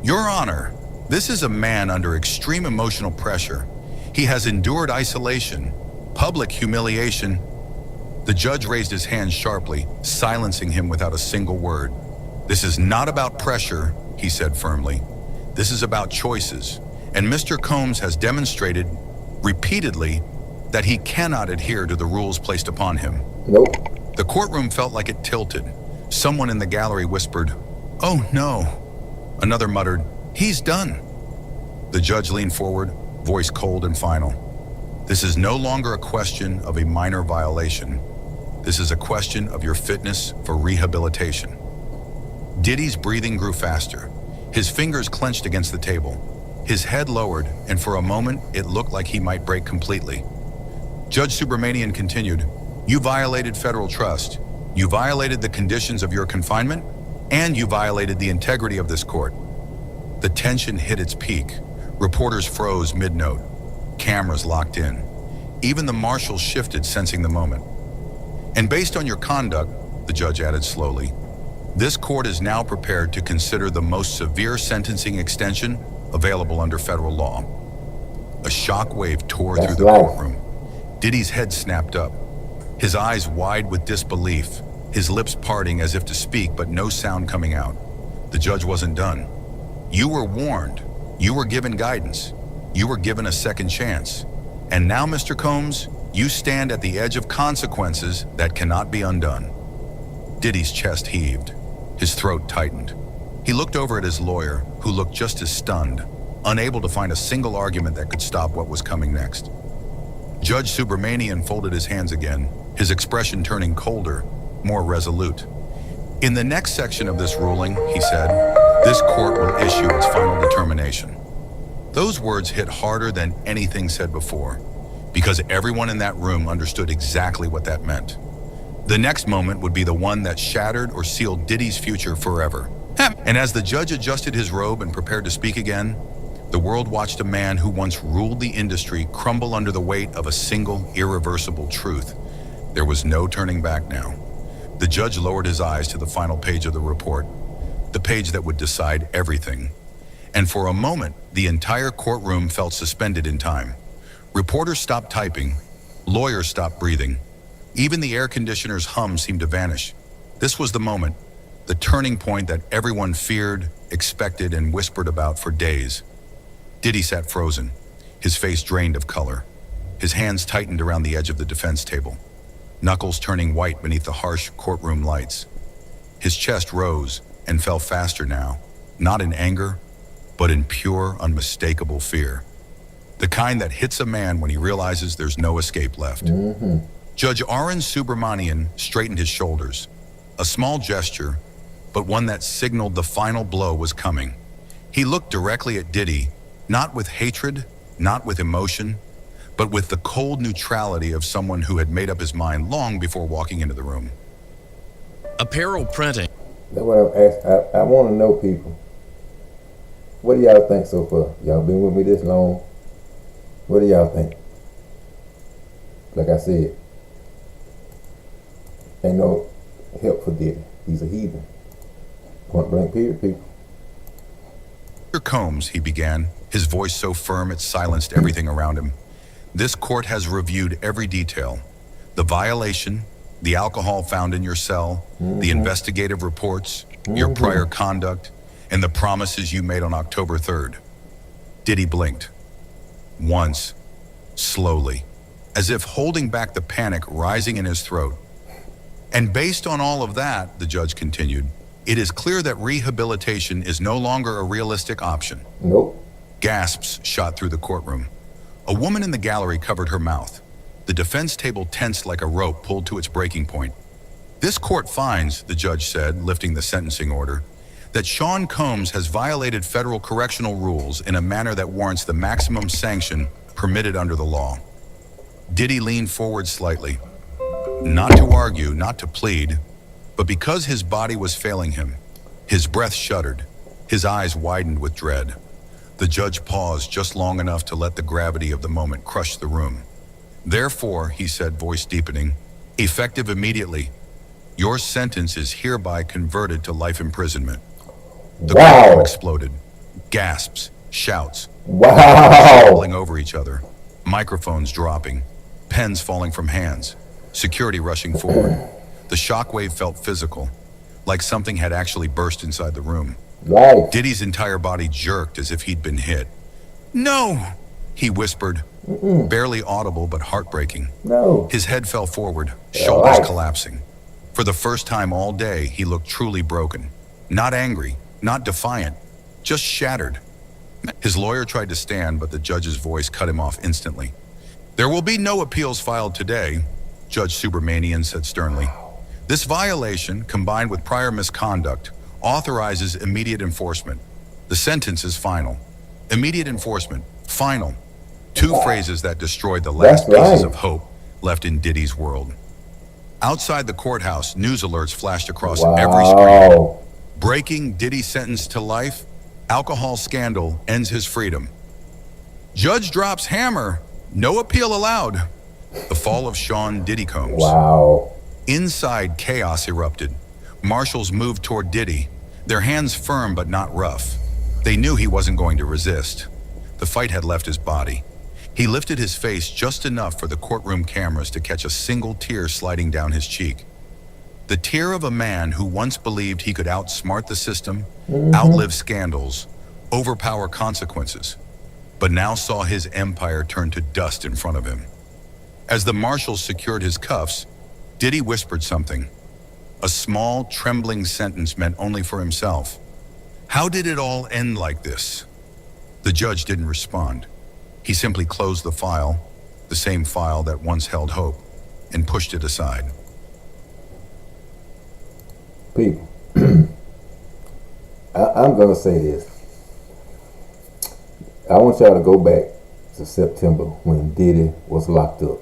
Your Honor, this is a man under extreme emotional pressure. He has endured isolation, public humiliation. The judge raised his hand sharply, silencing him without a single word. This is not about pressure, he said firmly. This is about choices. And Mr. Combs has demonstrated repeatedly that he cannot adhere to the rules placed upon him.
Nope.
The courtroom felt like it tilted. Someone in the gallery whispered, "Oh no." Another muttered, "He's done." The judge leaned forward, voice cold and final. This is no longer a question of a minor violation. This is a question of your fitness for rehabilitation. Diddy's breathing grew faster. His fingers clenched against the table. His head lowered, and for a moment, it looked like he might break completely. Judge Subramanian continued, "You violated federal trust. You violated the conditions of your confinement, and you violated the integrity of this court." The tension hit its peak. Reporters froze mid-note. Cameras locked in. Even the marshals shifted, sensing the moment. "And based on your conduct," the judge added slowly, "this court is now prepared to consider the most severe sentencing extension available under federal law." A shockwave tore through the courtroom. Diddy's head snapped up, his eyes wide with disbelief, his lips parting as if to speak, but no sound coming out. The judge wasn't done. "You were warned. You were given guidance. You were given a second chance. And now, Mr. Combs, you stand at the edge of consequences that cannot be undone." Diddy's chest heaved. His throat tightened. He looked over at his lawyer, who looked just as stunned, unable to find a single argument that could stop what was coming next. Judge Subramanian folded his hands again, his expression turning colder, more resolute. "In the next section of this ruling," he said, "this court will issue its final determination." Those words hit harder than anything said before, because everyone in that room understood exactly what that meant. The next moment would be the one that shattered or sealed Diddy's future forever. And as the judge adjusted his robe and prepared to speak again, the world watched a man who once ruled the industry crumble under the weight of a single, irreversible truth. There was no turning back now. The judge lowered his eyes to the final page of the report, the page that would decide everything. And for a moment, the entire courtroom felt suspended in time. Reporters stopped typing, lawyers stopped breathing. Even the air conditioner's hum seemed to vanish. This was the moment, the turning point that everyone feared, expected, and whispered about for days. Diddy sat frozen, his face drained of color. His hands tightened around the edge of the defense table, knuckles turning white beneath the harsh courtroom lights. His chest rose and fell faster now, not in anger, but in pure, unmistakable fear. The kind that hits a man when he realizes there's no escape left. Judge Arun Subramanian straightened his shoulders, a small gesture, but one that signaled the final blow was coming. He looked directly at Diddy, not with hatred, not with emotion, but with the cold neutrality of someone who had made up his mind long before walking into the room.
Apparel printing.
That's what I'm asking. I want to know, people. What do y'all think so far? Y'all been with me this long? What do y'all think? Like I said, ain't no help for Diddy. He's a heathen. Point blank period, people.
Mr. Combs, he began, his voice so firm it silenced everything around him. This court has reviewed every detail. The violation, the alcohol found in your cell, the investigative reports, your prior conduct, and the promises you made on October 3rd. Diddy blinked. Once, slowly, as if holding back the panic rising in his throat. "And based on all of that," the judge continued, "it is clear that rehabilitation is no longer a realistic option."
Nope.
Gasps shot through the courtroom. A woman in the gallery covered her mouth. The defense table tensed like a rope pulled to its breaking point. "This court finds," the judge said, lifting the sentencing order, "that Sean Combs has violated federal correctional rules in a manner that warrants the maximum sanction permitted under the law." Diddy leaned forward slightly, not to argue, not to plead, but because his body was failing him. His breath shuddered, his eyes widened with dread. The judge paused just long enough to let the gravity of the moment crush the room. "Therefore," he said, voice deepening, "effective immediately, your sentence is hereby converted to life imprisonment." The courtroom exploded. Gasps, shouts,
Wow.
tumbling over each other. Microphones dropping, pens falling from hands, security rushing forward. The shockwave felt physical, like something had actually burst inside the room.
Life.
Diddy's entire body jerked as if he'd been hit. "No," he whispered, barely audible but heartbreaking.
No.
His head fell forward, shoulders
Life.
collapsing. For the first time all day, he looked truly broken. Not angry, not defiant, just shattered. His lawyer tried to stand, but the judge's voice cut him off instantly. "There will be no appeals filed today," Judge Subramanian said sternly. "This violation, combined with prior misconduct, authorizes immediate enforcement. The sentence is final." Immediate enforcement, final. Two phrases that destroyed the last pieces of hope left in Diddy's world. Outside the courthouse, news alerts flashed across every screen. Breaking: Diddy sentenced to life. Alcohol scandal ends his freedom. Judge drops hammer. No appeal allowed. The fall of Sean Diddy Combs.
Wow.
Inside, chaos erupted. Marshals moved toward Diddy, their hands firm but not rough. They knew he wasn't going to resist. The fight had left his body. He lifted his face just enough for the courtroom cameras to catch a single tear sliding down his cheek. The tear of a man who once believed he could outsmart the system, outlive scandals, overpower consequences, but now saw his empire turn to dust in front of him. As the marshals secured his cuffs, Diddy whispered something. A small, trembling sentence meant only for himself. How did it all end like this? The judge didn't respond. He simply closed the file, the same file that once held hope, and pushed it aside.
People, I'm going to say this. I want y'all to go back to September when Diddy was locked up.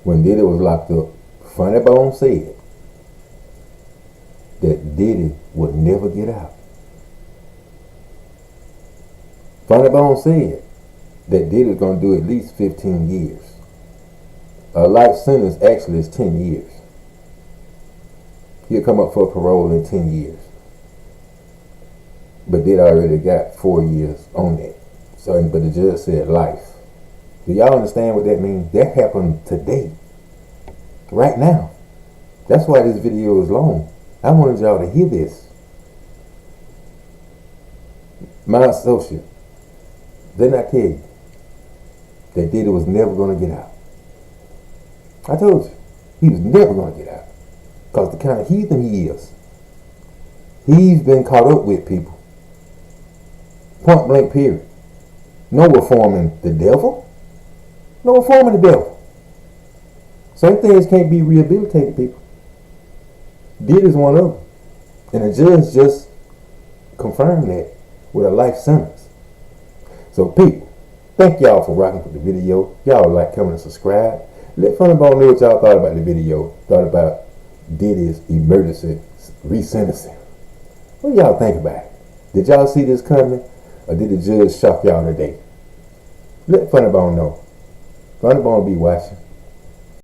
When Diddy was locked up, Funny Bone said that Diddy would never get out. Funny Bone said that Diddy was going to do at least 15 years. A life sentence actually is 10 years. He'll come up for parole in 10 years. But Diddy already got 4 years on that. So, but the judge said life. Do y'all understand what that means? That happened today. Right now. That's why this video is long. I wanted y'all to hear this. My associate, didn't I tell you that Diddy was never going to get out? I told you, he was never going to get out. Because the kind of heathen he is, he's been caught up with people. Point blank period. No reforming the devil. No reforming the devil. Some things can't be rehabilitated, people. Diddy's one of them. And the judge just confirmed that with a life sentence. So people, thank y'all for rocking with the video. Y'all like, comment, and subscribe. Let Funny Bone know what y'all thought about the video. Thought about Diddy's emergency resentencing. What do y'all think about it? Did y'all see this coming? Or did the judge shock y'all today? Let Funny Bone know. Funny Bone be watching.